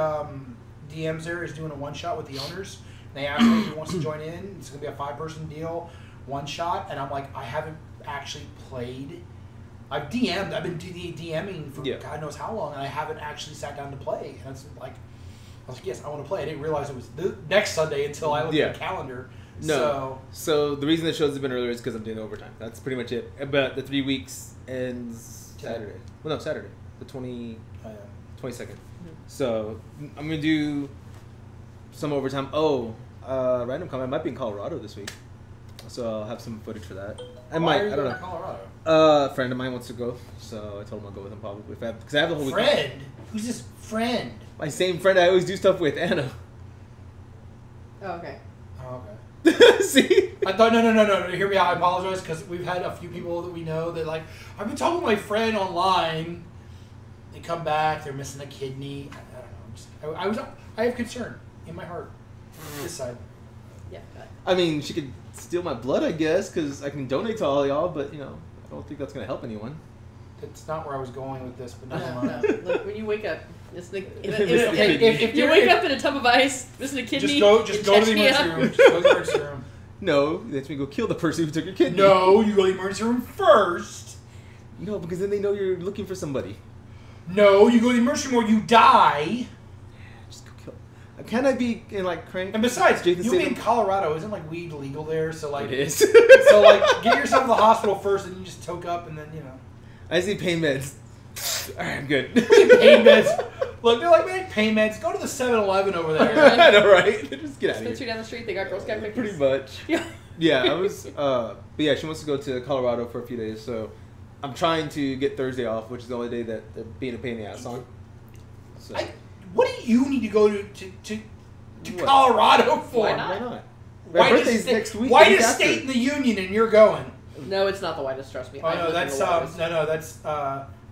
DMs there is doing a one shot with the owners. They asked me if he wants to join in. It's gonna be a 5-person deal, one shot, and I'm like, I haven't actually played. I've DM'd. I've been DMing for God knows how long, and I haven't actually sat down to play. And it's like, I was like, yes, I want to play. I didn't realize it was next Sunday until I looked at the calendar. No. So the reason the shows have been earlier is because I'm doing overtime. That's pretty much it. But the 3 weeks ends Saturday. Well, no, Saturday. The 22nd. Mm-hmm. So I'm going to do some overtime. Random comment. I might be in Colorado this week. So I'll have some footage for that. I don't know. Colorado? A friend of mine wants to go. So I told him I'll go with him probably. Because I have the whole week. Friend? Who's this friend? My same friend I always do stuff with, Anna. Oh, okay. Oh, okay. See? I thought, no. Hear me out. I apologize because we've had a few people that we know that I've been talking to my friend online. They come back, they're missing a kidney. I don't know. I have concern in my heart. This side. Yeah. I mean, she could steal my blood, I guess, because I can donate to all y'all, but, I don't think that's going to help anyone. That's not where I was going with this, but never mind. No. Look, when you wake up, if you wake up in a tub of ice, missing a kidney. Just go to the emergency room. Just go to the emergency room. No, that's when you go kill the person who took your kidney. No, you go to the emergency room first. No, because then they know you're looking for somebody. No, you go to the emergency room or you die. Just go kill. Can I be in Crank? And besides, Jason you'll be in Colorado. Isn't weed legal there? So it is. So get yourself to the hospital first, and you just toke up, and then I just need pain meds. All right, I'm good. Pain meds. Look, they're like, man, pain meds. Go to the 7-Eleven over there. I know, right? Just get out of here. Spencer down the street, they got Girl Scout cookies. Pretty much. Yeah. Yeah, I was. But yeah, she wants to go to Colorado for a few days, so I'm trying to get Thursday off, which is the only day that they're being a pain in the ass on. So. What do you need to go to Colorado for? Why not? Why not? My birthday's next week. Whitest state in the union, and you're going. No, it's not the whitest. Trust me. Oh no, that's that's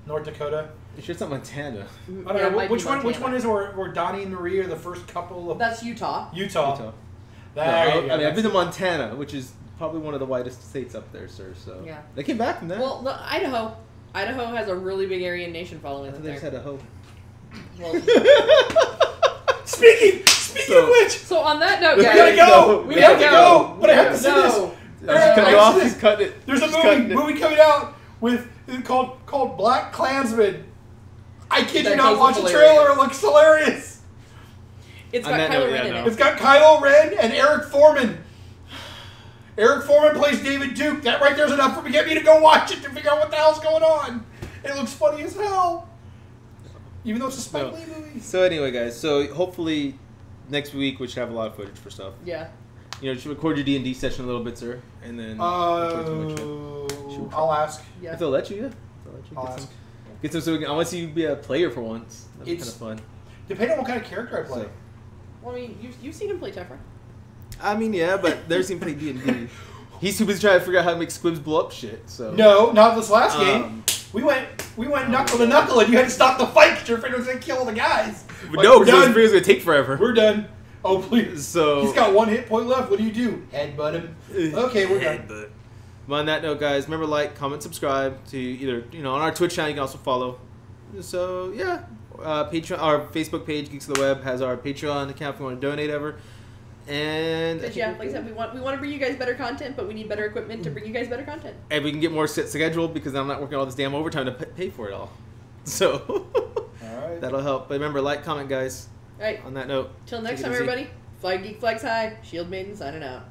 North Dakota. You sure it's not Montana? I don't know which one. Which one is where Donnie and Marie are the first couple of? That's Utah. Utah. I've been to Montana, which is probably one of the whitest states up there, sir. So yeah, they came back from that. Well, no, Idaho. Idaho has a really big Aryan Nation following. I thought they just had a hoe. Well, speaking of which, so on that note, we guys, gotta go. We have to go. But I have to say this. He's cutting it. There's a movie coming out with called Black Klansman. I kid you not. Watch the trailer. It looks hilarious. It's got Kylo Ren in it. It's got Kylo Ren and Eric Foreman. Eric Foreman plays David Duke. That right there's enough for me to get me to go watch it to figure out what the hell's going on. It looks funny as hell. Even though it's a Spike Lee movie. So anyway, guys. So hopefully next week we should have a lot of footage for stuff. Yeah. You should record your D&D session a little bit, sir, and then. I'll ask. Yeah. If they'll let you, yeah. I'll ask. Get some. So I want to see you be a player for once. That'd be kind of fun. Depending on what kind of character I play. So, well, I mean, you've seen him play Tefra. I mean, yeah, but there's him play D&D. He's too busy trying to figure out how to make squibs blow up shit. So no, not this last game. We went knuckle to knuckle, and you had to stop the fight because your friend was gonna kill all the guys. No, because his was gonna take forever. We're done. Oh please. So he's got 1 hit point left. What do you do? Headbutt him. Okay, we're done. But on that note, guys, remember comment, subscribe to either on our Twitch channel. You can also follow. So yeah, Patreon, our Facebook page, Geeks of the Web, has our Patreon account if you want to donate ever. And yeah, like I said, we want to bring you guys better content, but we need better equipment to bring you guys better content. And we can get more scheduled because I'm not working all this damn overtime to pay for it all. So all right, that'll help. But remember, comment, guys. All right. On that note, Till next time, everybody. Flag Geek, flags high. Shield Maiden signing out.